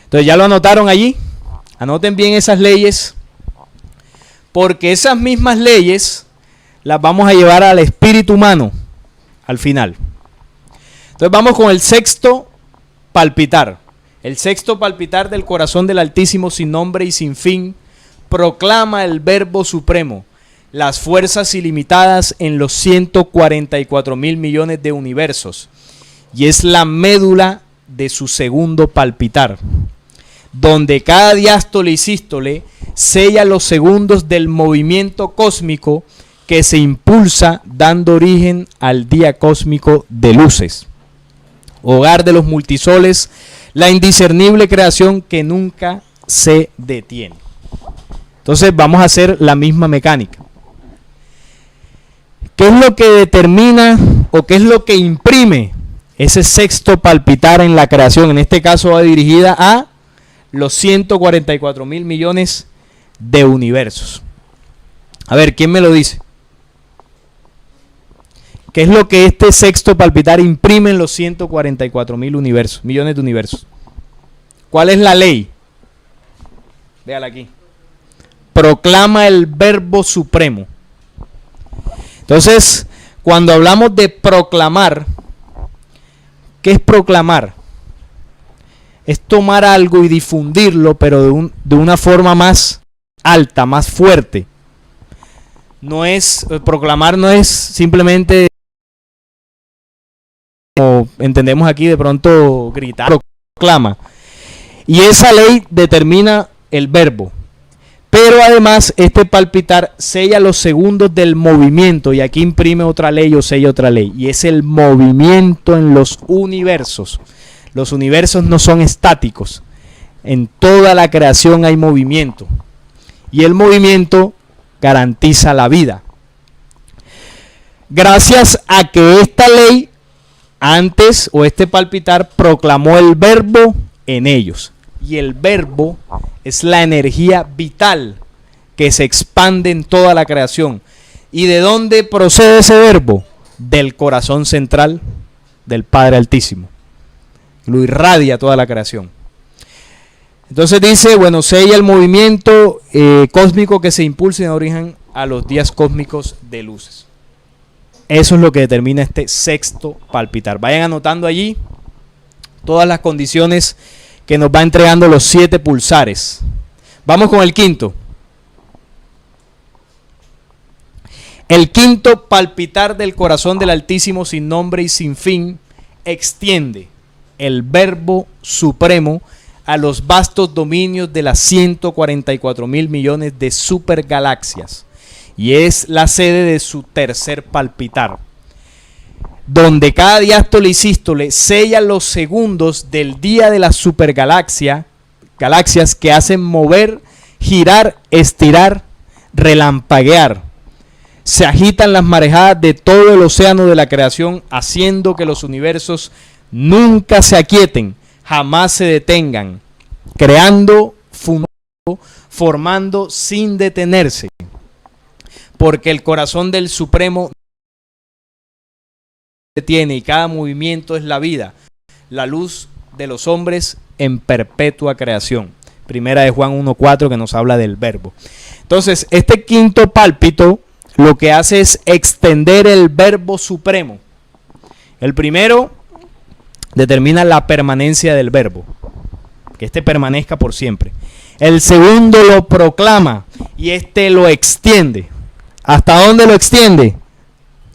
Entonces, ¿ya lo anotaron allí? Anoten bien esas leyes, porque esas mismas leyes las vamos a llevar al espíritu humano al final. Entonces vamos con el sexto palpitar. El sexto palpitar del corazón del Altísimo, sin nombre y sin fin, proclama el Verbo Supremo, las fuerzas ilimitadas en los 144 mil millones de universos, y es la médula de su segundo palpitar, donde cada diástole y sístole sella los segundos del movimiento cósmico que se impulsa dando origen al día cósmico de luces, hogar de los multisoles, la indiscernible creación que nunca se detiene. Entonces vamos a hacer la misma mecánica. ¿Qué es lo que determina o qué es lo que imprime ese sexto palpitar en la creación? En este caso va dirigida a los 144 mil millones de universos. A ver, ¿quién me lo dice? ¿Qué es lo que este sexto palpitar imprime en los 144 mil universos, millones de universos? ¿Cuál es la ley? Véala aquí. Proclama el Verbo Supremo. Entonces, cuando hablamos de proclamar, ¿qué es proclamar? Es tomar algo y difundirlo, pero de una forma más alta, más fuerte. No es, proclamar no es simplemente, como entendemos aquí, de pronto gritar, proclama. Y esa ley determina el verbo. Pero además este palpitar sella los segundos del movimiento, y aquí imprime otra ley o sella otra ley, y es el movimiento en los universos. Los universos no son estáticos. En toda la creación hay movimiento. Y el movimiento garantiza la vida. Gracias a que esta ley antes, o este palpitar, proclamó el verbo en ellos. Y el verbo es la energía vital que se expande en toda la creación. ¿Y de dónde procede ese verbo? Del corazón central del Padre Altísimo. Lo irradia toda la creación. Entonces dice, bueno, sella el movimiento cósmico que se impulsa y da origen a los días cósmicos de luces. Eso es lo que determina este sexto palpitar. Vayan anotando allí todas las condiciones que nos va entregando los 7 pulsares. Vamos con el quinto. El quinto palpitar del corazón del Altísimo, sin nombre y sin fin, extiende el Verbo Supremo a los vastos dominios de las 144 mil millones de supergalaxias, y es la sede de su tercer palpitar, donde cada diástole y sístole sella los segundos del día de las supergalaxias que hacen mover, girar, estirar, relampaguear. Se agitan las marejadas de todo el océano de la creación, haciendo que los universos nunca se aquieten, jamás se detengan, creando, formando sin detenerse, porque el corazón del Supremo detiene y cada movimiento es la vida, la luz de los hombres en perpetua creación. Primera de Juan 1:4, que nos habla del verbo. Entonces, este quinto pálpito lo que hace es extender el Verbo Supremo. El primero determina la permanencia del verbo, que éste permanezca por siempre. El segundo lo proclama y este lo extiende. ¿Hasta dónde lo extiende?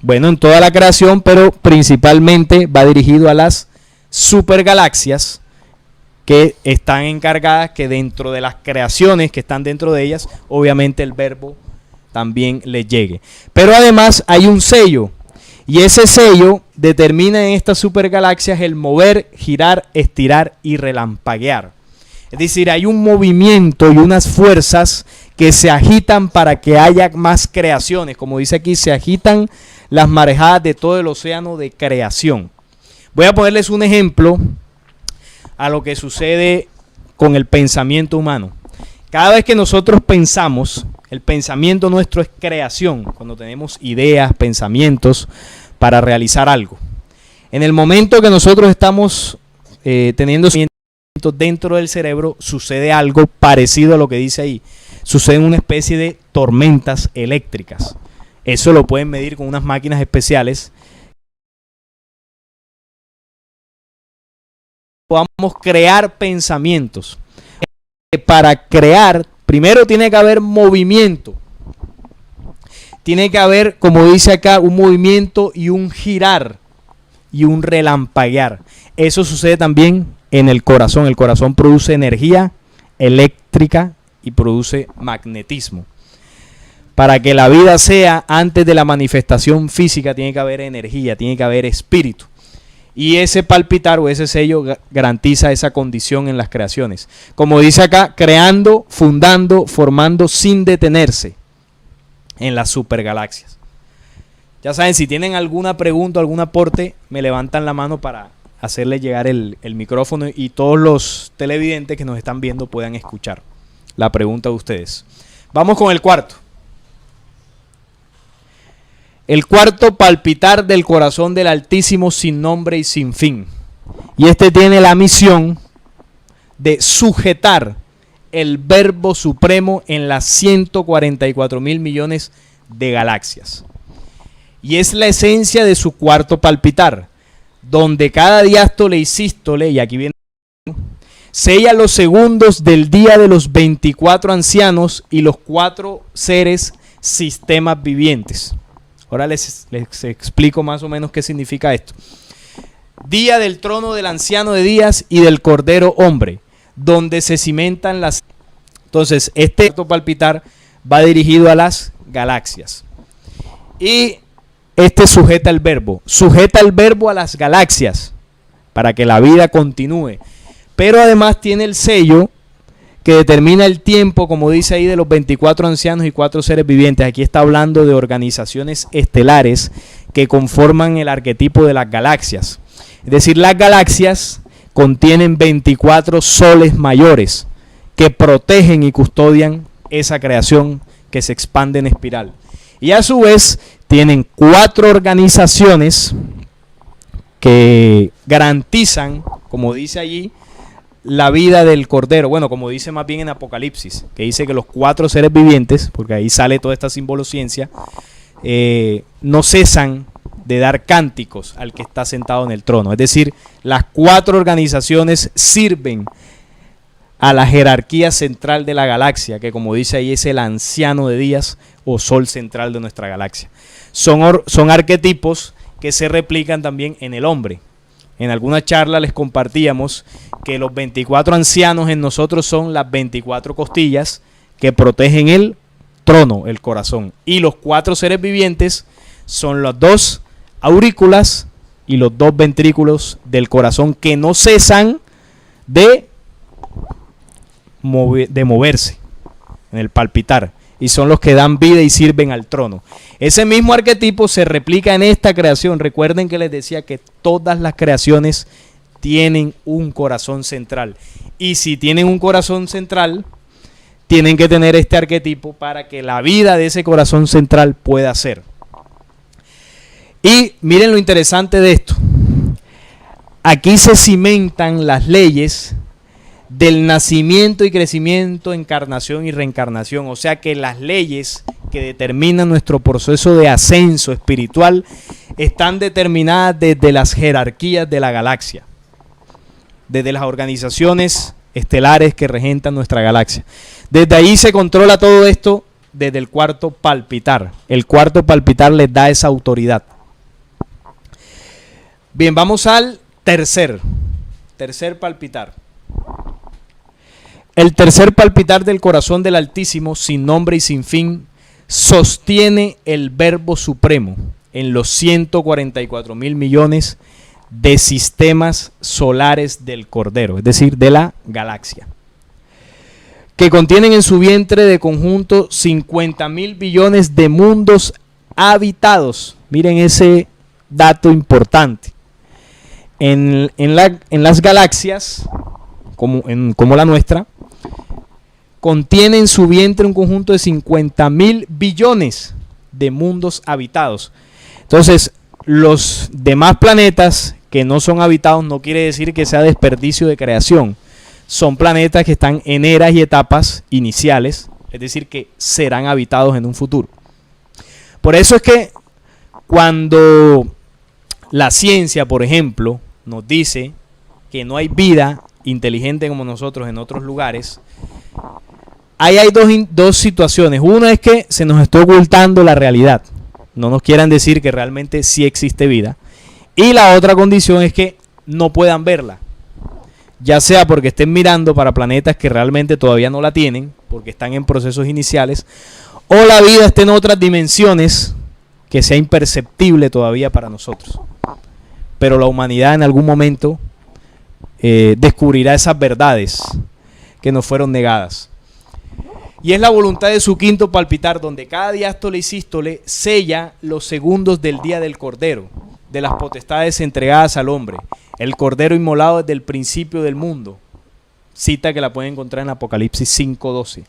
Bueno, en toda la creación, pero principalmente va dirigido a las supergalaxias que están encargadas, que dentro de las creaciones que están dentro de ellas, obviamente el verbo también les llegue. Pero además hay un sello, y ese sello determina en estas supergalaxias el mover, girar, estirar y relampaguear. Es decir, hay un movimiento y unas fuerzas que se agitan para que haya más creaciones. Como dice aquí, se agitan las marejadas de todo el océano de creación. Voy a ponerles un ejemplo a lo que sucede con el pensamiento humano. Cada vez que nosotros pensamos, El pensamiento nuestro es creación, cuando tenemos ideas, pensamientos para realizar algo. En el momento que nosotros estamos teniendo dentro del cerebro, sucede algo parecido a lo que dice ahí. Sucede una especie de tormentas eléctricas. Eso lo pueden medir con unas máquinas especiales. Podamos crear pensamientos. Para crear, primero tiene que haber movimiento. Tiene que haber, como dice acá, un movimiento y un girar y un relampaguear. Eso sucede también en el corazón. El corazón produce energía eléctrica y produce magnetismo. Para que la vida sea, antes de la manifestación física, tiene que haber energía, tiene que haber espíritu. Y ese palpitar o ese sello garantiza esa condición en las creaciones. Como dice acá, creando, fundando, formando sin detenerse en las supergalaxias. Ya saben, si tienen alguna pregunta, algún aporte, me levantan la mano para hacerle llegar el micrófono y todos los televidentes que nos están viendo puedan escuchar la pregunta de ustedes. Vamos con el cuarto. El cuarto, palpitar del corazón del Altísimo sin nombre y sin fin. Y este tiene la misión de sujetar el Verbo Supremo en las 144 mil millones de galaxias. Y es la esencia de su cuarto palpitar, donde cada diástole y sístole, y aquí viene, sella los segundos del día de los 24 ancianos y los 4 seres sistemas vivientes. Ahora les explico más o menos qué significa esto. Día del trono del anciano de días y del cordero hombre, donde se cimentan las... Entonces, este palpitar va dirigido a las galaxias. Y este sujeta el verbo a las galaxias para que la vida continúe. Pero además tiene el sello que determina el tiempo, como dice ahí, de los 24 ancianos y 4 seres vivientes. Aquí está hablando de organizaciones estelares que conforman el arquetipo de las galaxias. Es decir, las galaxias contienen 24 soles mayores que protegen y custodian esa creación que se expande en espiral. Y a su vez tienen 4 organizaciones que garantizan, como dice allí, la vida del Cordero. Bueno, como dice más bien en Apocalipsis, que dice que los 4 seres vivientes, porque ahí sale toda esta simbolociencia, no cesan de dar cánticos al que está sentado en el trono. Es decir, las 4 organizaciones sirven a la jerarquía central de la galaxia, que como dice ahí es el anciano de días o sol central de nuestra galaxia. Son arquetipos que se replican también en el hombre. En alguna charla les compartíamos que los 24 ancianos en nosotros son las 24 costillas que protegen el trono, el corazón. Y los 4 seres vivientes son las 2 aurículas y los 2 ventrículos del corazón que no cesan de moverse en el palpitar. Y son los que dan vida y sirven al trono. Ese mismo arquetipo se replica en esta creación. Recuerden que les decía que todas las creaciones tienen un corazón central. Y si tienen un corazón central, tienen que tener este arquetipo para que la vida de ese corazón central pueda ser. Y miren lo interesante de esto. Aquí se cimentan las leyes del nacimiento y crecimiento, encarnación y reencarnación. O sea que las leyes que determinan nuestro proceso de ascenso espiritual están determinadas desde las jerarquías de la galaxia, desde las organizaciones estelares que regentan nuestra galaxia. Desde ahí se controla todo esto desde el cuarto palpitar. El cuarto palpitar les da esa autoridad. Bien, vamos al tercer palpitar. El tercer palpitar del corazón del Altísimo, sin nombre y sin fin, sostiene el Verbo Supremo en los 144 mil millones de sistemas solares del Cordero, es decir, de la galaxia, que contienen en su vientre de conjunto 50 mil billones de mundos habitados. Miren ese dato importante. En las galaxias, como la nuestra, contiene en su vientre un conjunto de 50.000 billones de mundos habitados. Entonces, los demás planetas que no son habitados no quiere decir que sea desperdicio de creación. Son planetas que están en eras y etapas iniciales, es decir, que serán habitados en un futuro. Por eso es que cuando la ciencia, por ejemplo, nos dice que no hay vida inteligente como nosotros en otros lugares, ahí hay dos situaciones. Una es que se nos está ocultando la realidad. No nos quieran decir que realmente sí existe vida. Y la otra condición es que no puedan verla. Ya sea porque estén mirando para planetas que realmente todavía no la tienen, porque están en procesos iniciales, o la vida esté en otras dimensiones que sea imperceptible todavía para nosotros. Pero la humanidad en algún momento descubrirá esas verdades que nos fueron negadas. Y es la voluntad de su quinto palpitar, donde cada diástole y sístole sella los segundos del día del Cordero, de las potestades entregadas al hombre, el Cordero inmolado desde el principio del mundo. Cita que la pueden encontrar en Apocalipsis 5:12.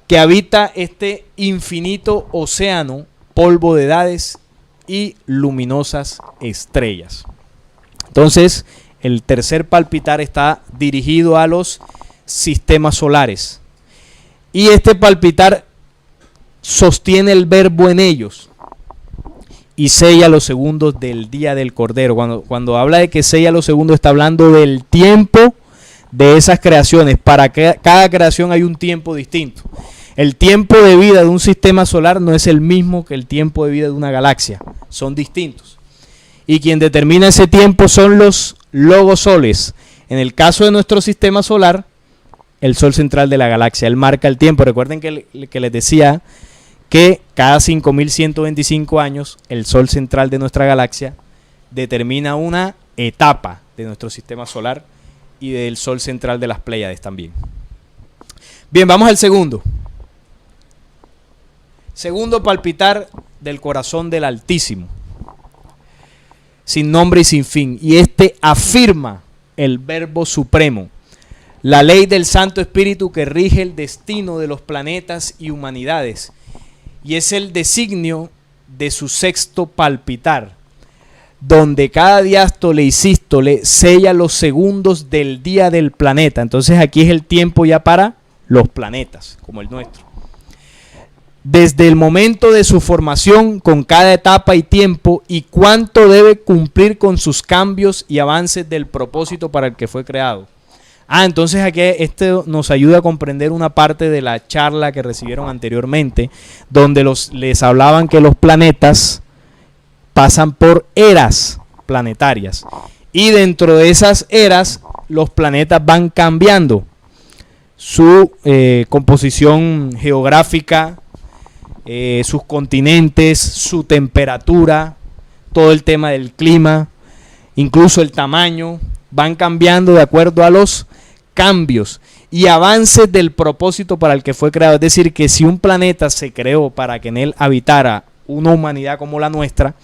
Que habita este infinito océano, polvo de edades y luminosas estrellas. Entonces, el tercer palpitar está dirigido a los sistemas solares. Y este palpitar sostiene el verbo en ellos y sella los segundos del día del Cordero. Cuando habla de que sella los segundos, está hablando del tiempo de esas creaciones. Para cada creación hay un tiempo distinto. El tiempo de vida de un sistema solar no es el mismo que el tiempo de vida de una galaxia. Son distintos. Y quien determina ese tiempo son los logosoles. En el caso de nuestro sistema solar, el sol central de la galaxia. Él marca el tiempo. Recuerden que les decía que cada 5.125 años el sol central de nuestra galaxia determina una etapa de nuestro sistema solar y del sol central de las Pléyades también. Bien, vamos al segundo. Segundo palpitar del corazón del Altísimo, sin nombre y sin fin. Y este afirma el Verbo Supremo, la ley del Santo Espíritu que rige el destino de los planetas y humanidades. Y es el designio de su sexto palpitar, donde cada diástole y sístole sella los segundos del día del planeta. Entonces aquí es el tiempo ya para los planetas, como el nuestro. Desde el momento de su formación, con cada etapa y tiempo, y cuánto debe cumplir con sus cambios y avances del propósito para el que fue creado. Entonces aquí esto nos ayuda a comprender una parte de la charla que recibieron anteriormente, donde les hablaban que los planetas pasan por eras planetarias. Y dentro de esas eras, los planetas van cambiando su composición geográfica, sus continentes, su temperatura, todo el tema del clima, incluso el tamaño, van cambiando de acuerdo a los cambios y avances del propósito para el que fue creado. Es decir, que si un planeta se creó para que en él habitara una humanidad como la nuestra,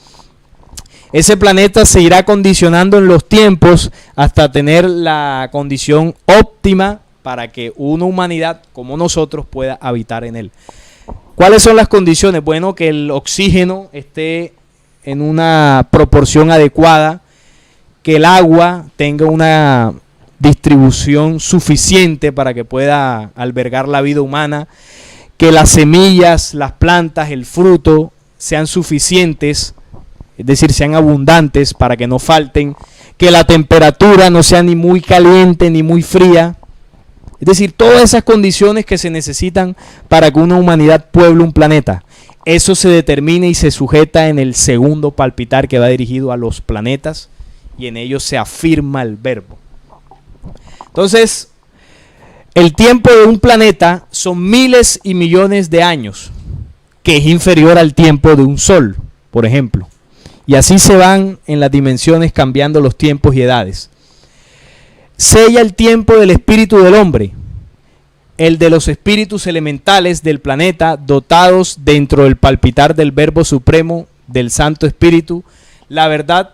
ese planeta se irá condicionando en los tiempos hasta tener la condición óptima para que una humanidad como nosotros pueda habitar en él. ¿Cuáles son las condiciones? Bueno, que el oxígeno esté en una proporción adecuada, que el agua tenga una distribución suficiente para que pueda albergar la vida humana, que las semillas, las plantas, el fruto sean suficientes, es decir, sean abundantes para que no falten, que la temperatura no sea ni muy caliente ni muy fría. Es decir, todas esas condiciones que se necesitan para que una humanidad pueble un planeta. Eso se determina y se sujeta en el segundo palpitar que va dirigido a los planetas y en ello se afirma el verbo. Entonces, el tiempo de un planeta son miles y millones de años, que es inferior al tiempo de un sol, por ejemplo. Y así se van en las dimensiones cambiando los tiempos y edades. Sella el tiempo del espíritu del hombre, el de los espíritus elementales del planeta dotados dentro del palpitar del Verbo Supremo, del Santo Espíritu, la verdad,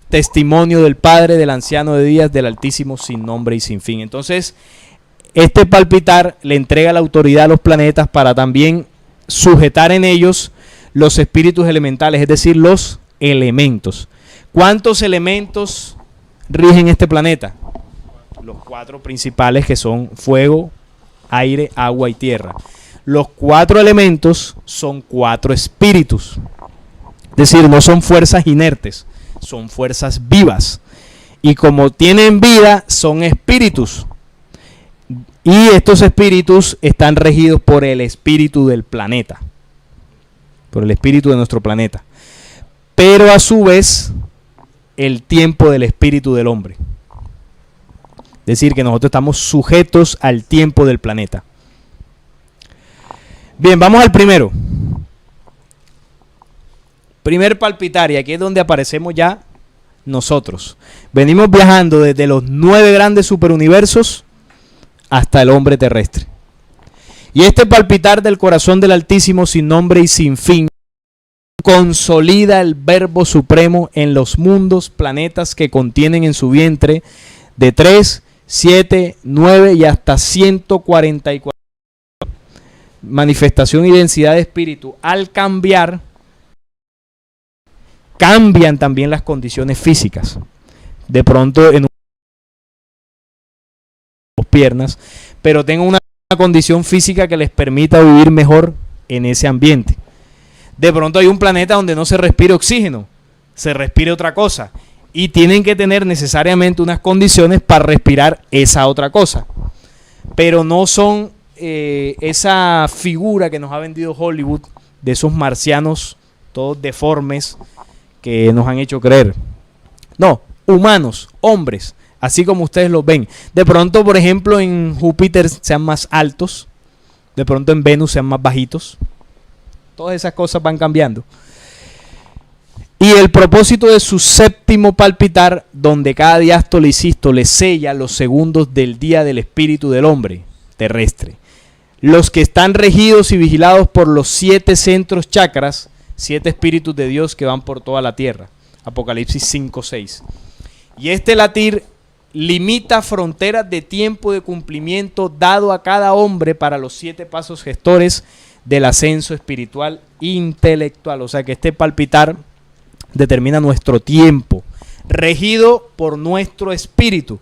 testimonio del Padre, del Anciano de Días, del Altísimo, sin nombre y sin fin. Entonces, Este palpitar le entrega la autoridad a los planetas para también sujetar en ellos los espíritus elementales, es decir, los elementos. ¿Cuántos elementos rigen este planeta? Los 4 principales, que son fuego, aire, agua y tierra. Los 4 elementos son 4 espíritus. Es decir, no son fuerzas inertes, son fuerzas vivas. Y como tienen vida, son espíritus. Y estos espíritus están regidos por el espíritu del planeta. Por el espíritu de nuestro planeta. Pero a su vez, el tiempo del espíritu del hombre. Es decir, que nosotros estamos sujetos al tiempo del planeta. Bien, vamos al primero. Primer palpitar, y aquí es donde aparecemos ya nosotros. Venimos viajando desde los 9 grandes superuniversos hasta el hombre terrestre. Y este palpitar del corazón del Altísimo, sin nombre y sin fin, consolida el Verbo Supremo en los mundos, planetas que contienen en su vientre de 3, 7, 9 y hasta 144 manifestación y densidad de espíritu. Al cambiar, cambian también las condiciones físicas. De pronto en piernas, pero tengo una condición física que les permita vivir mejor en ese ambiente. De pronto hay un planeta donde no se respira oxígeno, se respira otra cosa, y tienen que tener necesariamente unas condiciones para respirar esa otra cosa, pero no son esa figura que nos ha vendido Hollywood de esos marcianos todos deformes que nos han hecho creer. No, humanos, hombres, así como ustedes los ven. De pronto, por ejemplo, en Júpiter sean más altos, de pronto en Venus sean más bajitos. Todas esas cosas van cambiando. Y el propósito de su séptimo palpitar, donde cada diástole y sístole sella los segundos del día del espíritu del hombre terrestre. Los que están regidos y vigilados por los 7 centros chakras, 7 espíritus de Dios que van por toda la tierra. Apocalipsis 5:6. Y este latir limita fronteras de tiempo de cumplimiento dado a cada hombre para los 7 pasos gestores del ascenso espiritual intelectual. O sea que este palpitar determina nuestro tiempo, regido por nuestro espíritu.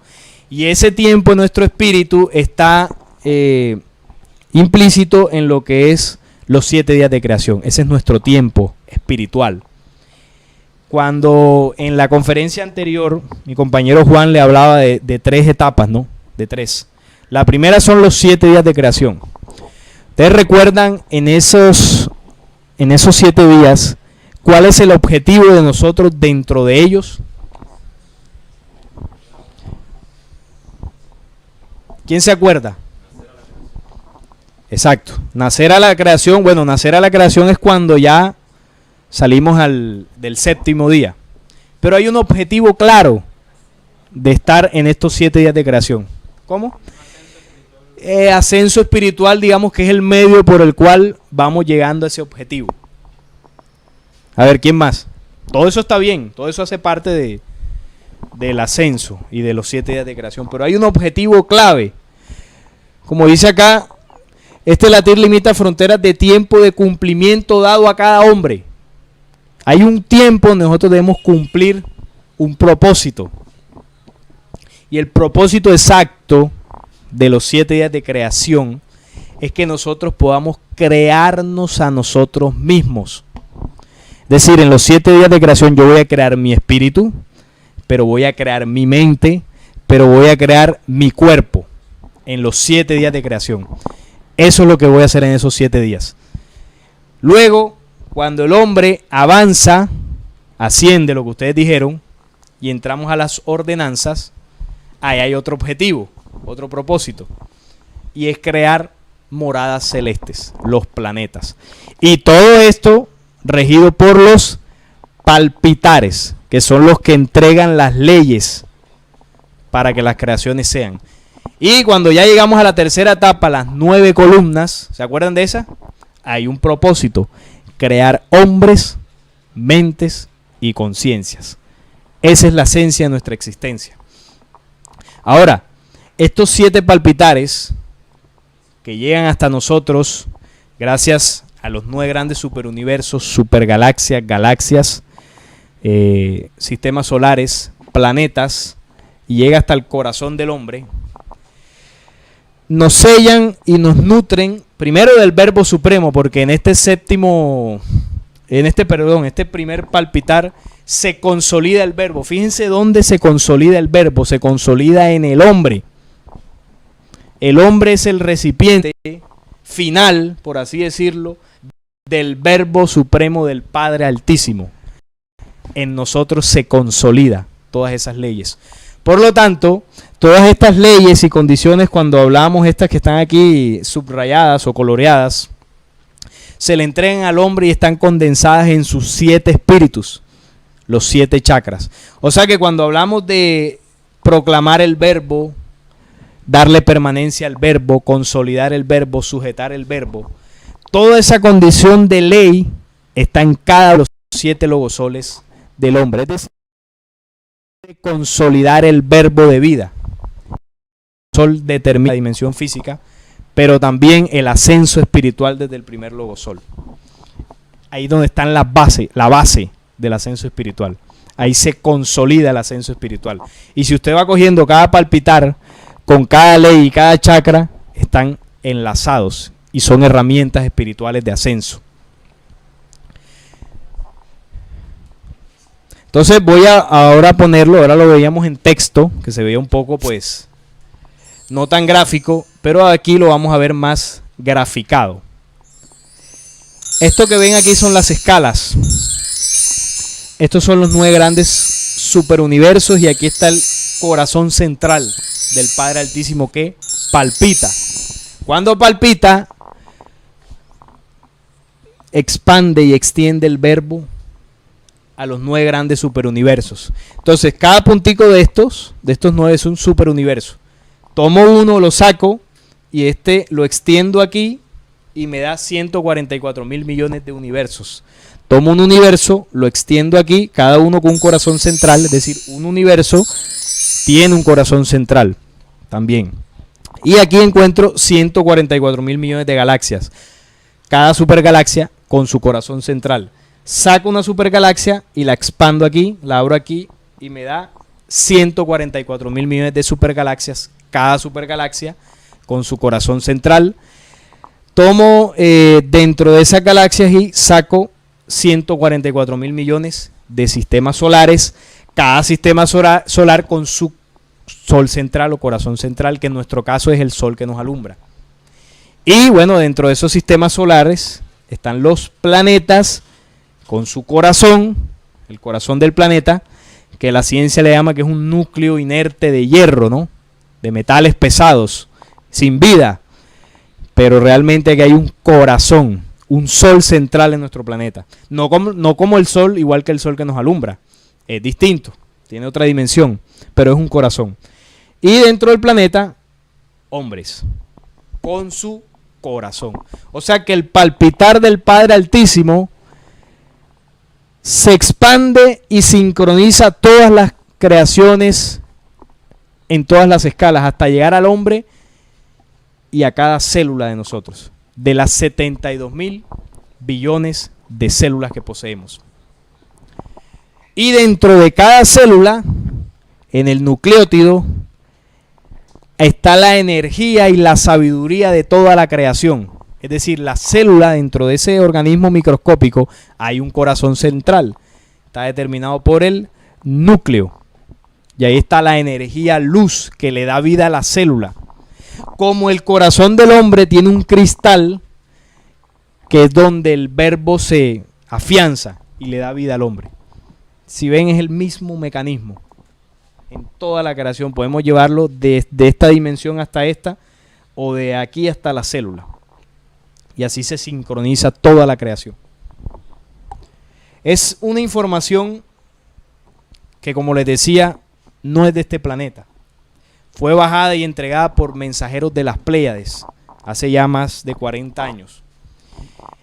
Y ese tiempo en nuestro espíritu está implícito en lo que es los 7 días de creación. Ese es nuestro tiempo espiritual. Cuando en la conferencia anterior mi compañero Juan le hablaba de 3 etapas, ¿no? De 3. La primera son los 7 días de creación. Ustedes recuerdan en esos 7 días, ¿cuál es el objetivo de nosotros dentro de ellos? ¿Quién se acuerda? Exacto. Nacer a la creación. Bueno, nacer a la creación es cuando ya salimos del séptimo día. Pero hay un objetivo claro de estar en estos 7 días de creación. ¿Cómo? Ascenso espiritual, digamos que es el medio por el cual vamos llegando a ese objetivo. A ver, ¿quién más? Todo eso está bien, todo eso hace parte del ascenso y de los 7 días de creación. Pero hay un objetivo clave. Como dice acá, este latir limita fronteras de tiempo de cumplimiento dado a cada hombre. Hay un tiempo donde nosotros debemos cumplir un propósito. Y el propósito exacto de los 7 días de creación es que nosotros podamos crearnos a nosotros mismos. Es decir, en los 7 días de creación yo voy a crear mi espíritu, pero voy a crear mi mente, pero voy a crear mi cuerpo en los 7 días de creación. Eso es lo que voy a hacer en esos 7 días. Luego, cuando el hombre avanza, asciende, lo que ustedes dijeron, y entramos a las ordenanzas, ahí hay otro objetivo, otro propósito, y es crear moradas celestes, los planetas. Y todo esto regido por los palpitares, que son los que entregan las leyes para que las creaciones sean. Y cuando ya llegamos a la tercera etapa, las 9 columnas, ¿se acuerdan de esa? Hay un propósito: crear hombres, mentes y conciencias. Esa es la esencia de nuestra existencia. Ahora, estos 7 palpitares que llegan hasta nosotros gracias a los 9 grandes superuniversos, supergalaxias, galaxias, sistemas solares, planetas, y llega hasta el corazón del hombre, nos sellan y nos nutren primero del Verbo Supremo, porque en este primer palpitar se consolida el verbo. Fíjense dónde se consolida el verbo, se consolida en el hombre. El hombre es el recipiente final, por así decirlo, del Verbo Supremo del Padre Altísimo. En nosotros se consolida todas esas leyes. Por lo tanto, todas estas leyes y condiciones, cuando hablamos estas que están aquí subrayadas o coloreadas, se le entregan al hombre y están condensadas en sus 7 espíritus, los 7 chakras. O sea que cuando hablamos de proclamar el verbo, darle permanencia al verbo, consolidar el verbo, sujetar el verbo, toda esa condición de ley está en cada uno de los 7 logosoles del hombre. Es decir, consolidar el verbo de vida. El sol determina la dimensión física, pero también el ascenso espiritual desde el primer logosol. Ahí donde están la base del ascenso espiritual. Ahí se consolida el ascenso espiritual. Y si usted va cogiendo cada palpitar con cada ley y cada chakra, están enlazados y son herramientas espirituales de ascenso. Entonces voy a ahora ponerlo, ahora lo veíamos en texto, que se veía un poco pues no tan gráfico, pero aquí lo vamos a ver más graficado. Esto que ven aquí son las escalas. Estos son los 9 grandes superuniversos y aquí está el corazón central del Padre Altísimo que palpita. Cuando palpita, expande y extiende el verbo a los 9 grandes superuniversos. Entonces, cada puntico de estos 9 es un superuniverso. Tomo uno, lo saco y este lo extiendo aquí y me da 144.000 millones de universos. Tomo un universo, lo extiendo aquí, cada uno con un corazón central, es decir, un universo tiene un corazón central también. Y aquí encuentro 144.000 millones de galaxias. Cada supergalaxia con su corazón central. Saco una supergalaxia y la expando aquí, la abro aquí y me da 144.000 millones de supergalaxias. Cada supergalaxia con su corazón central. Tomo dentro de esas galaxias y saco 144.000 millones de sistemas solares. Cada sistema solar con su sol central o corazón central, que en nuestro caso es el sol que nos alumbra. Y bueno, dentro de esos sistemas solares están los planetas con su corazón, el corazón del planeta, que la ciencia le llama que es un núcleo inerte de hierro, ¿no? De metales pesados, sin vida. Pero realmente aquí hay un corazón, un sol central en nuestro planeta. No como el sol, igual que el sol que nos alumbra. Es distinto, tiene otra dimensión, pero es un corazón. Y dentro del planeta, hombres, con su corazón. O sea que el palpitar del Padre Altísimo se expande y sincroniza todas las creaciones en todas las escalas hasta llegar al hombre y a cada célula de nosotros, de las 72.000 billones de células que poseemos. Y dentro de cada célula, en el nucleótido, está la energía y la sabiduría de toda la creación. Es decir, la célula dentro de ese organismo microscópico hay un corazón central. Está determinado por el núcleo. Y ahí está la energía luz que le da vida a la célula. Como el corazón del hombre tiene un cristal, que es donde el verbo se afianza y le da vida al hombre. Si ven, es el mismo mecanismo. En toda la creación podemos llevarlo de esta dimensión hasta esta, o de aquí hasta la célula. Y así se sincroniza toda la creación. Es una información que, como les decía, no es de este planeta. Fue bajada y entregada por mensajeros de las Pléyades hace ya más de 40 años.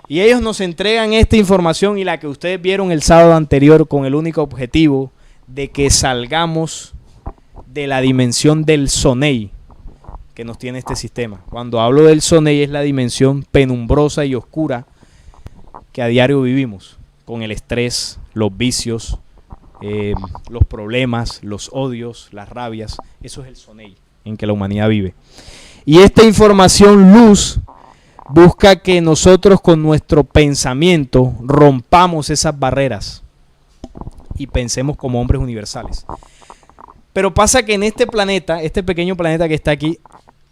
Y ellos nos entregan esta información y la que ustedes vieron el sábado anterior con el único objetivo de que salgamos de la dimensión del Sonei, que nos tiene este sistema. Cuando hablo del Sonei es la dimensión penumbrosa y oscura que a diario vivimos, con el estrés, los vicios, los problemas, los odios, las rabias. Eso es el Sonei en que la humanidad vive. Y esta información luz busca que nosotros con nuestro pensamiento rompamos esas barreras y pensemos como hombres universales. Pero pasa que en este planeta, este pequeño planeta que está aquí,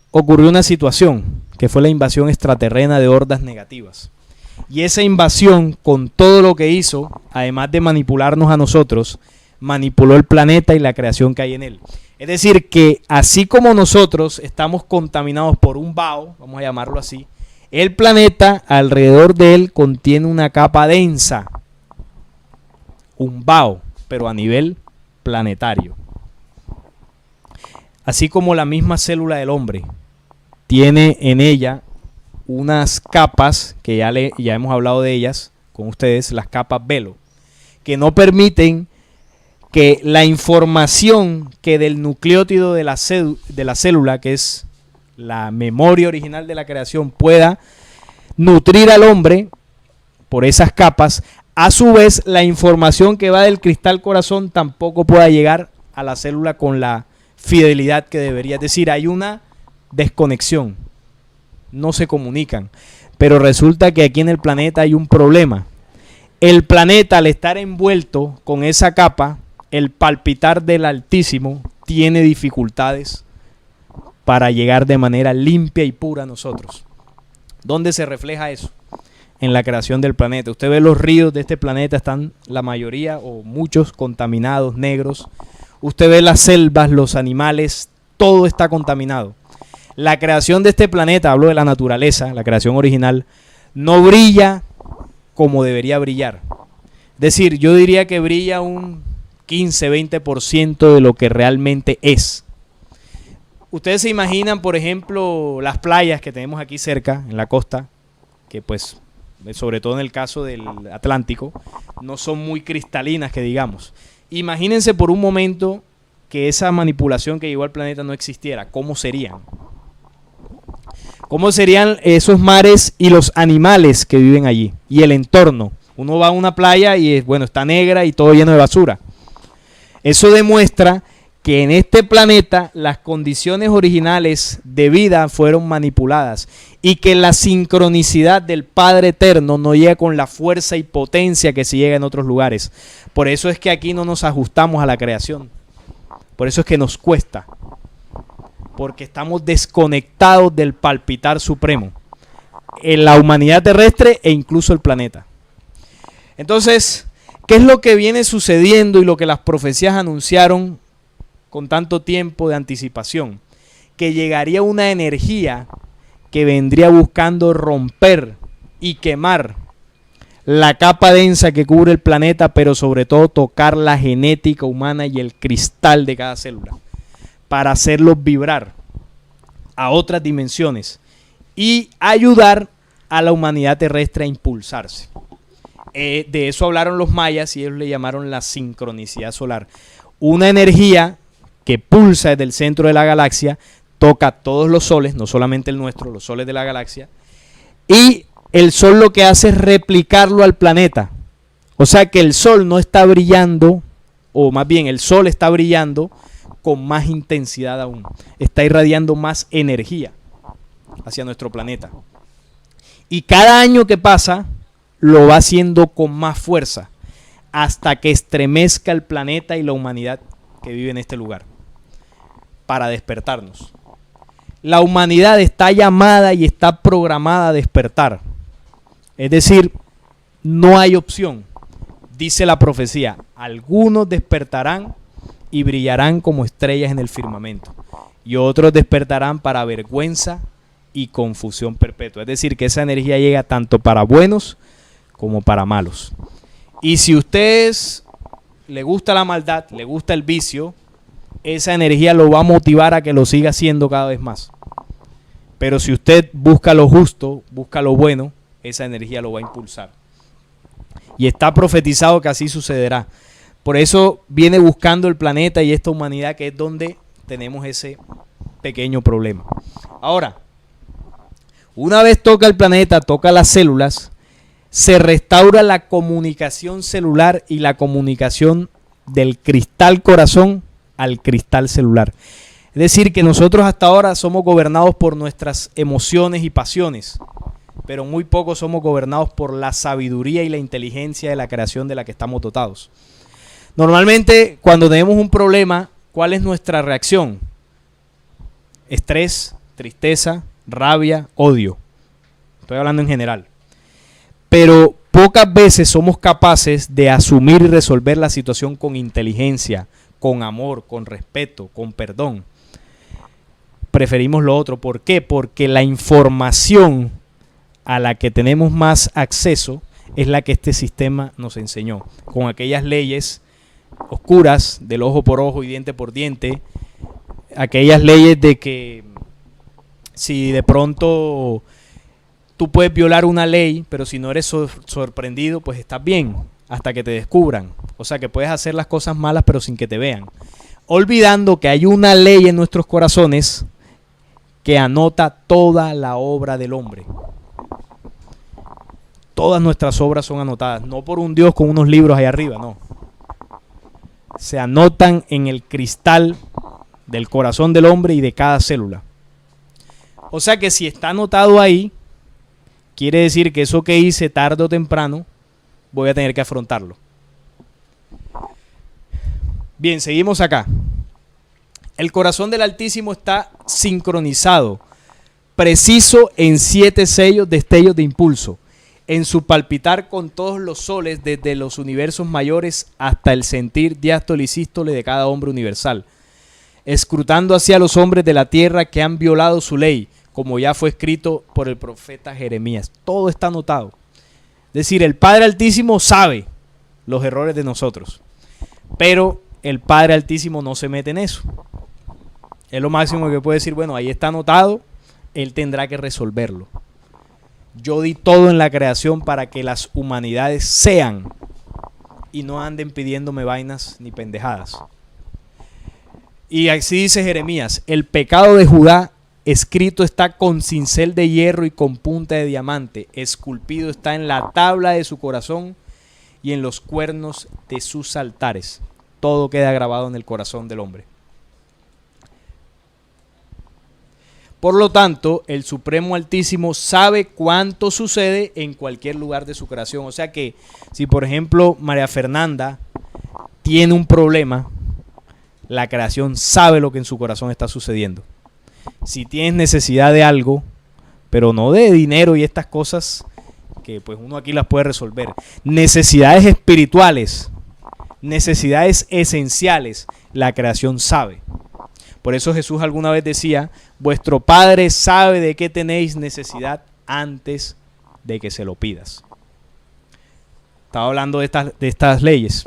ocurrió una situación, que fue la invasión extraterrena de hordas negativas. Y esa invasión, con todo lo que hizo, además de manipularnos a nosotros, manipuló el planeta y la creación que hay en él. Es decir, que así como nosotros estamos contaminados por un vaho, vamos a llamarlo así, el planeta alrededor de él contiene una capa densa, un vaho, pero a nivel planetario. Así como la misma célula del hombre tiene en ella unas capas, que ya hemos hablado de ellas con ustedes, las capas velo, que no permiten que la información que del nucleótido de la célula, que es la memoria original de la creación, pueda nutrir al hombre por esas capas. A su vez, la información que va del cristal corazón tampoco pueda llegar a la célula con la fidelidad que debería. Es decir, hay una desconexión, no se comunican. Pero resulta que aquí en el planeta hay un problema. El planeta, al estar envuelto con esa capa, el palpitar del Altísimo tiene dificultades para llegar de manera limpia y pura a nosotros. ¿Dónde se refleja eso? En la creación del planeta. Usted ve los ríos de este planeta, están la mayoría o muchos contaminados, negros. Usted ve las selvas, los animales, todo está contaminado. La creación de este planeta, hablo de la naturaleza, la creación original, no brilla como debería brillar. Es decir, yo diría que brilla un 15-20% de lo que realmente es. Ustedes se imaginan, por ejemplo, las playas que tenemos aquí cerca, en la costa, que pues, sobre todo en el caso del Atlántico, no son muy cristalinas, que digamos. Imagínense por un momento que esa manipulación que llegó al planeta no existiera. ¿Cómo serían? ¿Cómo serían esos mares y los animales que viven allí? Y el entorno. Uno va a una playa y bueno, está negra y todo lleno de basura. Eso demuestra que en este planeta las condiciones originales de vida fueron manipuladas y que la sincronicidad del Padre Eterno no llega con la fuerza y potencia que se llega en otros lugares. Por eso es que aquí no nos ajustamos a la creación. Por eso es que nos cuesta. Porque estamos desconectados del palpitar supremo en la humanidad terrestre e incluso el planeta. Entonces, ¿qué es lo que viene sucediendo y lo que las profecías anunciaron con tanto tiempo de anticipación? Que llegaría una energía que vendría buscando romper y quemar la capa densa que cubre el planeta, pero sobre todo tocar la genética humana y el cristal de cada célula, para hacerlos vibrar a otras dimensiones y ayudar a la humanidad terrestre a impulsarse. De eso hablaron los mayas y ellos le llamaron la sincronicidad solar. Una energía que pulsa desde el centro de la galaxia, toca todos los soles, no solamente el nuestro, los soles de la galaxia, y el sol lo que hace es replicarlo al planeta. O sea que el sol no está brillando, o más bien el sol está brillando con más intensidad aún. Está irradiando más energía hacia nuestro planeta. Y cada año que pasa, lo va haciendo con más fuerza, hasta que estremezca el planeta y la humanidad que vive en este lugar, para despertarnos. La humanidad está llamada y está programada a despertar. Es decir, no hay opción. Dice la profecía, algunos despertarán y brillarán como estrellas en el firmamento, y otros despertarán para vergüenza y confusión perpetua. Es decir, que esa energía llega tanto para buenos como para malos. Y si a ustedes le gusta la maldad, le gusta el vicio, esa energía lo va a motivar a que lo siga haciendo cada vez más. Pero si usted busca lo justo, busca lo bueno, esa energía lo va a impulsar. Y está profetizado que así sucederá. Por eso viene buscando el planeta y esta humanidad, que es donde tenemos ese pequeño problema. Ahora, una vez toca el planeta, toca las células, se restaura la comunicación celular y la comunicación del cristal corazón al cristal celular. Es decir, que nosotros hasta ahora somos gobernados por nuestras emociones y pasiones, pero muy poco somos gobernados por la sabiduría y la inteligencia de la creación de la que estamos dotados. Normalmente, cuando tenemos un problema, ¿cuál es nuestra reacción? Estrés, tristeza, rabia, odio. Estoy hablando en general. Pero pocas veces somos capaces de asumir y resolver la situación con inteligencia, con amor, con respeto, con perdón. Preferimos lo otro. ¿Por qué? Porque la información a la que tenemos más acceso es la que este sistema nos enseñó. Con aquellas leyes oscuras del ojo por ojo y diente por diente, aquellas leyes de que si de pronto tú puedes violar una ley, pero si no eres sorprendido, pues estás bien, hasta que te descubran. O sea, que puedes hacer las cosas malas, pero sin que te vean. Olvidando que hay una ley en nuestros corazones que anota toda la obra del hombre. Todas nuestras obras son anotadas, no por un Dios con unos libros ahí arriba, no. Se anotan en el cristal del corazón del hombre y de cada célula. O sea que si está anotado ahí, quiere decir que eso que hice tarde o temprano, voy a tener que afrontarlo. Bien, seguimos acá. El corazón del Altísimo está sincronizado, preciso en 7 sellos, destellos de impulso, en su palpitar con todos los soles desde los universos mayores hasta el sentir diástole y sístole de cada hombre universal, escrutando hacia los hombres de la tierra que han violado su ley, como ya fue escrito por el profeta Jeremías. Todo está anotado. Es decir, el Padre Altísimo sabe los errores de nosotros, pero el Padre Altísimo no se mete en eso. Es lo máximo que puede decir, bueno, ahí está anotado, Él tendrá que resolverlo. Yo di todo en la creación para que las humanidades sean y no anden pidiéndome vainas ni pendejadas. Y así dice Jeremías, el pecado de Judá escrito está con cincel de hierro y con punta de diamante, esculpido está en la tabla de su corazón y en los cuernos de sus altares. Todo queda grabado en el corazón del hombre. Por lo tanto, el Supremo Altísimo sabe cuánto sucede en cualquier lugar de su creación. O sea que si, por ejemplo, María Fernanda tiene un problema, la creación sabe lo que en su corazón está sucediendo. Si tienes necesidad de algo, pero no de dinero y estas cosas que pues uno aquí las puede resolver, necesidades espirituales, necesidades esenciales, la creación sabe. Por eso Jesús alguna vez decía, vuestro Padre sabe de qué tenéis necesidad antes de que se lo pidas. Estaba hablando de estas leyes.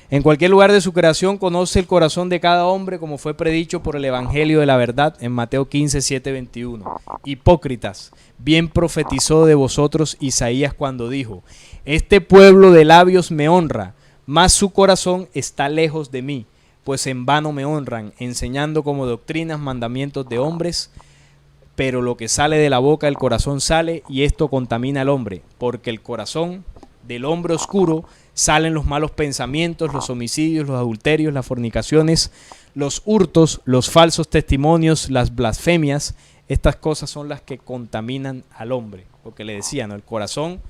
En cualquier lugar de su creación conoce el corazón de cada hombre, como fue predicho por el Evangelio de la verdad en Mateo 15, 7, 21. Hipócritas, bien profetizó de vosotros Isaías cuando dijo, este pueblo de labios me honra, mas su corazón está lejos de mí. Pues en vano me honran, enseñando como doctrinas mandamientos de hombres, pero lo que sale de la boca del corazón sale, y esto contamina al hombre, porque el corazón del hombre oscuro salen los malos pensamientos, los homicidios, los adulterios, las fornicaciones, los hurtos, los falsos testimonios, las blasfemias. Estas cosas son las que contaminan al hombre. Lo que le decía, ¿no? El corazón,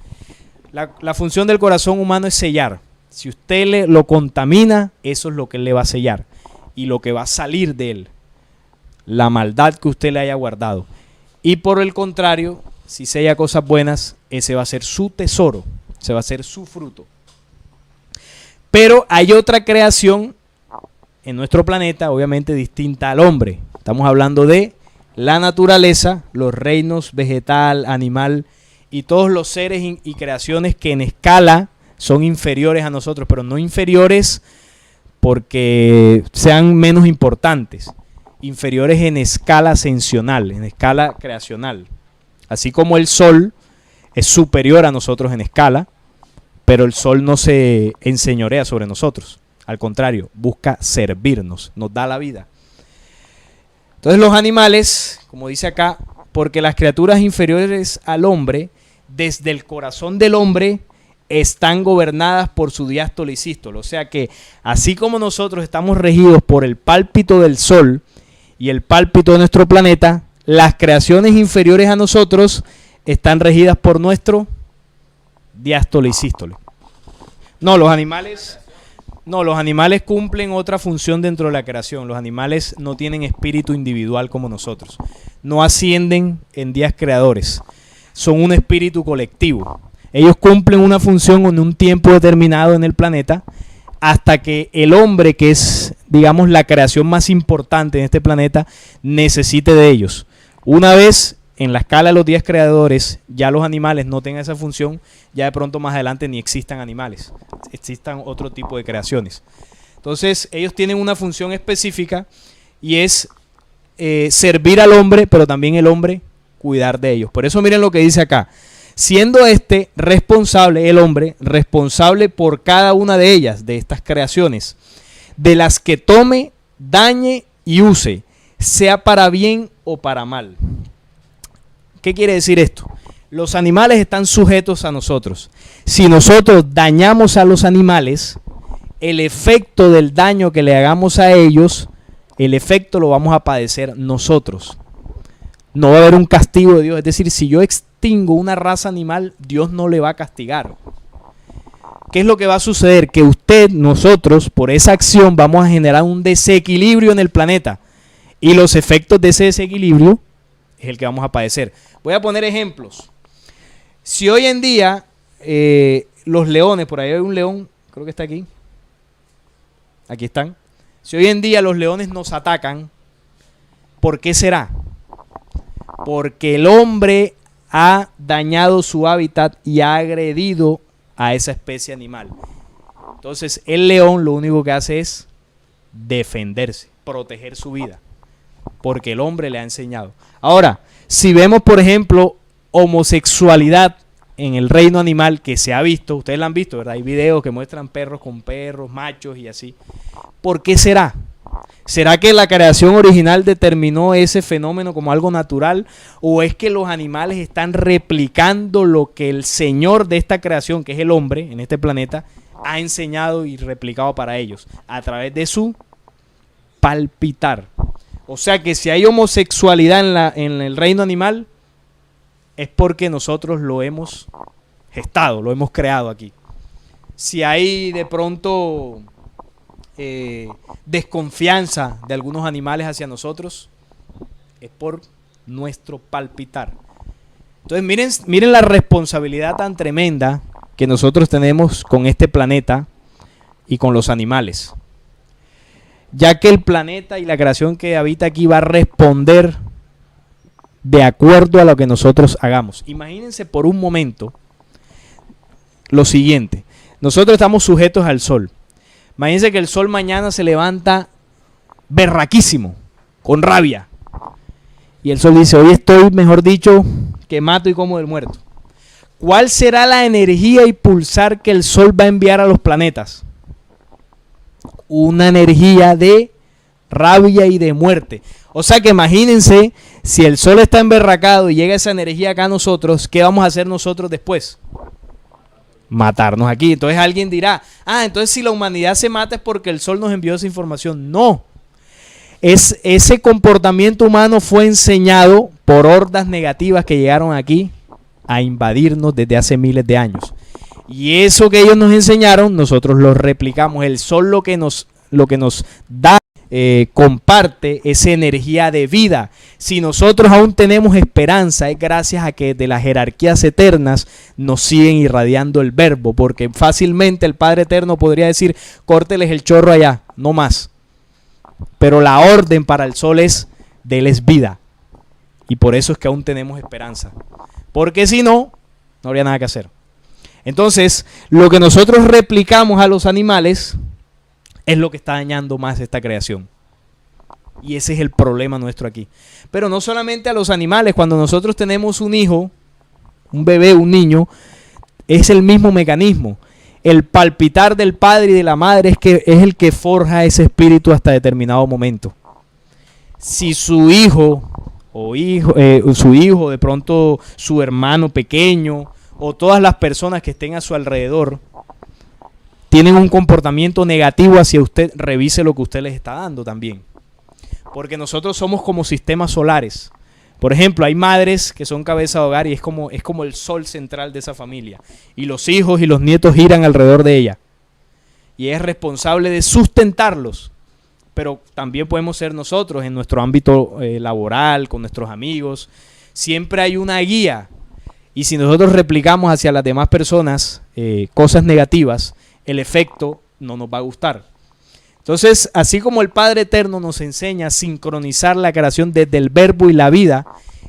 la función del corazón humano es sellar. Si usted lo contamina, eso es lo que él le va a sellar. Y lo que va a salir de él, la maldad que usted le haya guardado. Y por el contrario, si sella cosas buenas, ese va a ser su tesoro, ese va a ser su fruto. Pero hay otra creación en nuestro planeta, obviamente distinta al hombre. Estamos hablando de la naturaleza, los reinos vegetal, animal y todos los seres y creaciones que en escala son inferiores a nosotros, pero no inferiores porque sean menos importantes, inferiores en escala ascensional, en escala creacional. Así como el Sol es superior a nosotros en escala, pero el Sol no se enseñorea sobre nosotros. Al contrario, busca servirnos, nos da la vida. Entonces los animales, como dice acá, porque las criaturas inferiores al hombre, desde el corazón del hombre, están gobernadas por su diástole y sístole. O sea que así como nosotros estamos regidos por el pálpito del sol y el pálpito de nuestro planeta, las creaciones inferiores a nosotros están regidas por nuestro diástole y sístole. No, los animales cumplen otra función dentro de la creación. Los animales no tienen espíritu individual como nosotros. No ascienden en días creadores. Son un espíritu colectivo. Ellos cumplen una función en un tiempo determinado en el planeta hasta que el hombre, que es, digamos, la creación más importante en este planeta, necesite de ellos. Una vez en la escala de los días creadores ya los animales no tengan esa función, ya de pronto más adelante ni existan animales, existan otro tipo de creaciones. Entonces ellos tienen una función específica y es servir al hombre, pero también el hombre cuidar de ellos. Por eso miren lo que dice acá. Siendo responsable, el hombre, responsable por cada una de ellas, de estas creaciones, de las que tome, dañe y use, sea para bien o para mal. ¿Qué quiere decir esto? Los animales están sujetos a nosotros. Si nosotros dañamos a los animales, el efecto del daño que le hagamos a ellos, el efecto lo vamos a padecer nosotros. No va a haber un castigo de Dios. Es decir, si yo extingo una raza animal, Dios no le va a castigar. ¿Qué es lo que va a suceder? Que nosotros, por esa acción, vamos a generar un desequilibrio en el planeta. Y los efectos de ese desequilibrio es el que vamos a padecer. Voy a poner ejemplos. Si hoy en día los leones, por ahí hay un león, creo que está aquí. Aquí están. Si hoy en día los leones nos atacan, ¿por qué será? Porque el hombre ha dañado su hábitat y ha agredido a esa especie animal. Entonces el león lo único que hace es defenderse, proteger su vida, porque el hombre le ha enseñado. Ahora, si vemos por ejemplo homosexualidad en el reino animal, que se ha visto, ustedes la han visto, ¿verdad? Hay videos que muestran perros con perros, machos y así. ¿Por qué será? ¿Será que la creación original determinó ese fenómeno como algo natural? ¿O es que los animales están replicando lo que el Señor de esta creación, que es el hombre en este planeta, ha enseñado y replicado para ellos a través de su palpitar? O sea que si hay homosexualidad en el reino animal, es porque nosotros lo hemos gestado, lo hemos creado aquí. Si hay de pronto desconfianza de algunos animales hacia nosotros, es por nuestro palpitar. Entonces miren la responsabilidad tan tremenda que nosotros tenemos con este planeta y con los animales, ya que el planeta y la creación que habita aquí va a responder de acuerdo a lo que nosotros hagamos. Imagínense por un momento lo siguiente: nosotros estamos sujetos al sol. Imagínense que el sol mañana se levanta berraquísimo, con rabia, y el sol dice: hoy estoy, mejor dicho, que mato y como del muerto. ¿Cuál será la energía y pulsar que el sol va a enviar a los planetas? Una energía de rabia y de muerte. O sea que imagínense, si el sol está emberracado y llega esa energía acá a nosotros, ¿qué vamos a hacer nosotros después? Matarnos aquí. Entonces alguien dirá: entonces si la humanidad se mata es porque el sol nos envió esa información. No. Ese comportamiento humano fue enseñado por hordas negativas que llegaron aquí a invadirnos desde hace miles de años. Y eso que ellos nos enseñaron, nosotros lo replicamos. El sol lo que nos da, comparte esa energía de vida. Si nosotros aún tenemos esperanza, es gracias a que de las jerarquías eternas nos siguen irradiando el verbo, porque fácilmente el Padre Eterno podría decir: córteles el chorro allá, no más. Pero la orden para el sol es: déles vida. Y por eso es que aún tenemos esperanza, porque si no, no habría nada que hacer. Entonces, lo que nosotros replicamos a los animales es lo que está dañando más esta creación. Y ese es el problema nuestro aquí. Pero no solamente a los animales. Cuando nosotros tenemos un hijo, un bebé, un niño, es el mismo mecanismo. El palpitar del padre y de la madre es el que forja ese espíritu hasta determinado momento. si su hijo su hijo, de pronto su hermano pequeño o todas las personas que estén a su alrededor tienen un comportamiento negativo hacia usted, revise lo que usted les está dando también. Porque nosotros somos como sistemas solares. Por ejemplo, hay madres que son cabeza de hogar y es como el sol central de esa familia. Y los hijos y los nietos giran alrededor de ella. Y es responsable de sustentarlos. Pero también podemos ser nosotros en nuestro ámbito laboral, con nuestros amigos. Siempre hay una guía. Y si nosotros replicamos hacia las demás personas cosas negativas, el efecto no nos va a gustar. Entonces, así como el Padre Eterno nos enseña a sincronizar la creación desde el verbo y la vida,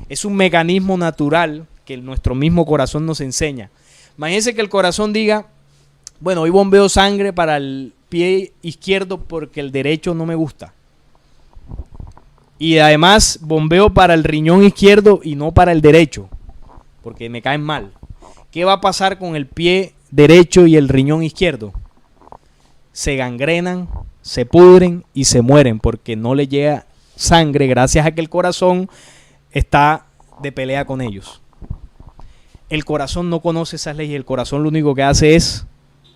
es un mecanismo natural que nuestro mismo corazón nos enseña. Imagínense que el corazón diga, bueno, hoy bombeo sangre para el pie izquierdo porque el derecho no me gusta. Y además bombeo para el riñón izquierdo y no para el derecho, porque me caen mal. ¿Qué va a pasar con el pie derecho y el riñón izquierdo? Se gangrenan, se pudren y se mueren porque no le llega sangre gracias a que el corazón está de pelea con ellos. El corazón no conoce esas leyes, el corazón lo único que hace es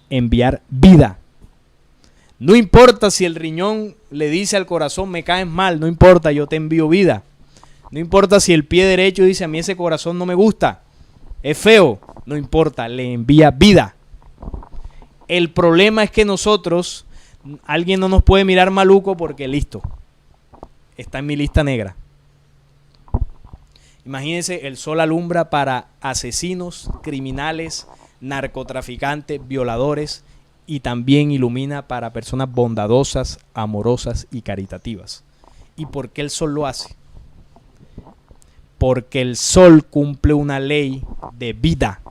enviar vida. No importa si el riñón le dice al corazón me caes mal, no importa, yo te envío vida. No importa si el pie derecho dice a mí ese corazón no me gusta, es feo, no importa, le envía vida. El problema es que nosotros, alguien no nos puede mirar maluco porque listo, está en mi lista negra. Imagínense, el sol alumbra para asesinos, criminales, narcotraficantes, violadores, y también ilumina para personas bondadosas, amorosas y caritativas. ¿Y por qué el sol lo hace? Porque el sol cumple una ley de vida.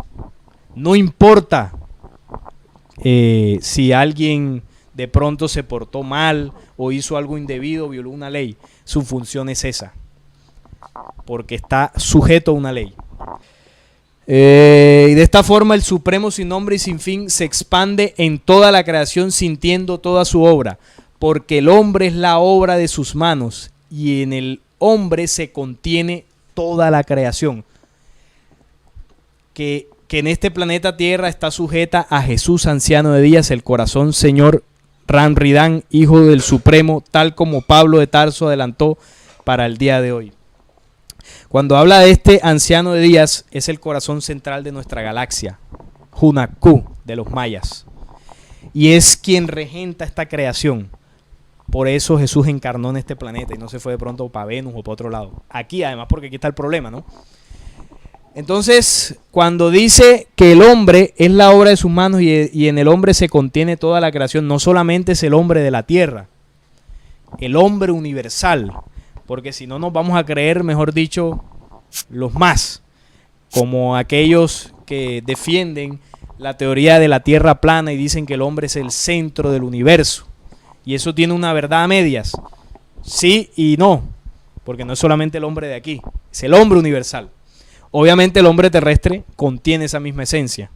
No importa si alguien de pronto se portó mal o hizo algo indebido, violó una ley. Su función es esa, porque está sujeto a una ley. Y de esta forma el Supremo sin nombre y sin fin se expande en toda la creación sintiendo toda su obra, porque el hombre es la obra de sus manos y en el hombre se contiene toda la creación. Que en este planeta Tierra está sujeta a Jesús, anciano de días, el corazón Señor Ramridán, hijo del Supremo, tal como Pablo de Tarso adelantó para el día de hoy. Cuando habla de este anciano de días, es el corazón central de nuestra galaxia, Hunakú, de los mayas. Y es quien regenta esta creación. Por eso Jesús encarnó en este planeta y no se fue de pronto para Venus o para otro lado. Aquí además, porque aquí está el problema, ¿no? Entonces, cuando dice que el hombre es la obra de sus manos y en el hombre se contiene toda la creación, no solamente es el hombre de la tierra, el hombre universal. Porque si no nos vamos a creer, mejor dicho, los más, como aquellos que defienden la teoría de la tierra plana y dicen que el hombre es el centro del universo. Y eso tiene una verdad a medias. Sí y no, porque no es solamente el hombre de aquí, es el hombre universal. Obviamente el hombre terrestre contiene esa misma esencia.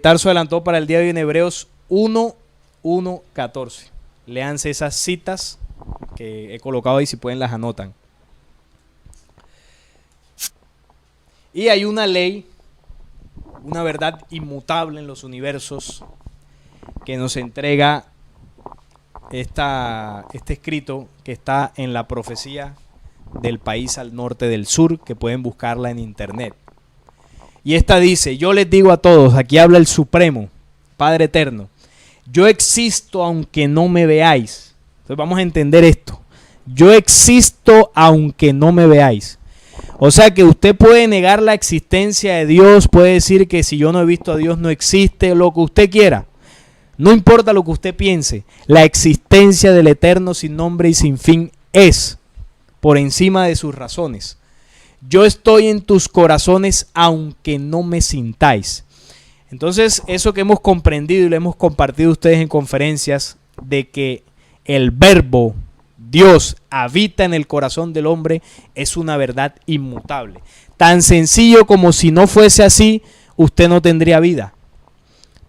Tarso adelantó para el día de hoy en Hebreos 1:14. Léanse esas citas que he colocado ahí, si pueden las anotan. Y hay una ley, una verdad inmutable en los universos que nos entrega este escrito que está en la profecía del país al norte del sur, que pueden buscarla en internet. Y esta dice, yo les digo a todos, aquí habla el Supremo, Padre Eterno, yo existo aunque no me veáis. Entonces vamos a entender esto. Yo existo aunque no me veáis. O sea que usted puede negar la existencia de Dios, puede decir que si yo no he visto a Dios no existe, lo que usted quiera. No importa lo que usted piense, la existencia del Eterno sin nombre y sin fin es por encima de sus razones. Yo estoy en tus corazones aunque no me sintáis. Entonces eso que hemos comprendido y lo hemos compartido ustedes en conferencias de que el verbo Dios habita en el corazón del hombre es una verdad inmutable. Tan sencillo como si no fuese así, usted no tendría vida.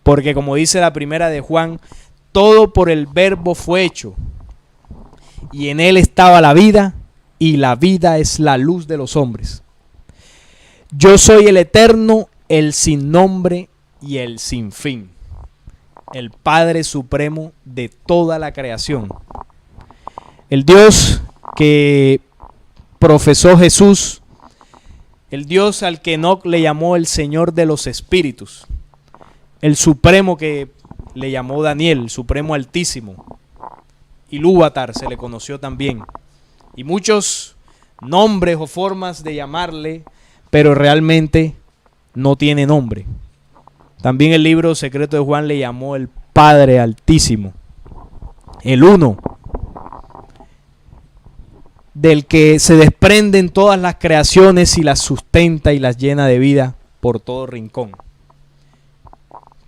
Porque como dice la primera de Juan, todo por el verbo fue hecho. y en él estaba la vida, y la vida es la luz de los hombres. Yo soy el eterno, el sin nombre y el sin fin, el Padre supremo de toda la creación. El Dios que profesó Jesús, el Dios al que Enoc le llamó el Señor de los Espíritus, el Supremo que le llamó Daniel, el Supremo Altísimo, Ilúvatar se le conoció también, y muchos nombres o formas de llamarle, pero realmente no tiene nombre. También el libro secreto de Juan le llamó el Padre Altísimo, el Uno, del que se desprenden todas las creaciones y las sustenta y las llena de vida por todo rincón,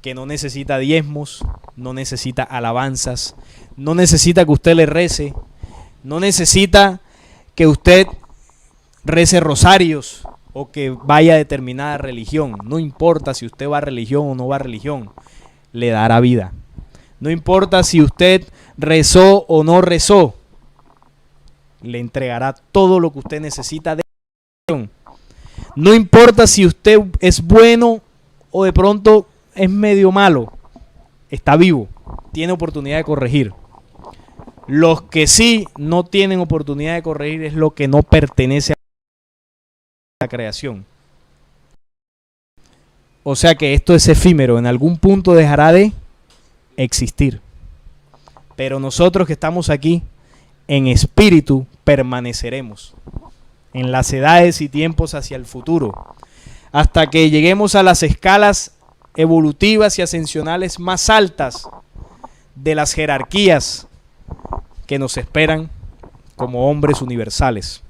que no necesita diezmos, no necesita alabanzas, no necesita que usted le rece, no necesita que usted rece rosarios o que vaya a determinada religión. No importa si usted va a religión o no va a religión, le dará vida. No importa si usted rezó o no rezó, le entregará todo lo que usted necesita de religión. No importa si usted es bueno o de pronto es medio malo, está vivo, tiene oportunidad de corregir. Los que sí no tienen oportunidad de corregir es lo que no pertenece a la creación. O sea que esto es efímero, en algún punto dejará de existir. Pero nosotros que estamos aquí en espíritu permaneceremos en las edades y tiempos hacia el futuro, hasta que lleguemos a las escalas evolutivas y ascensionales más altas de las jerarquías que nos esperan como hombres universales.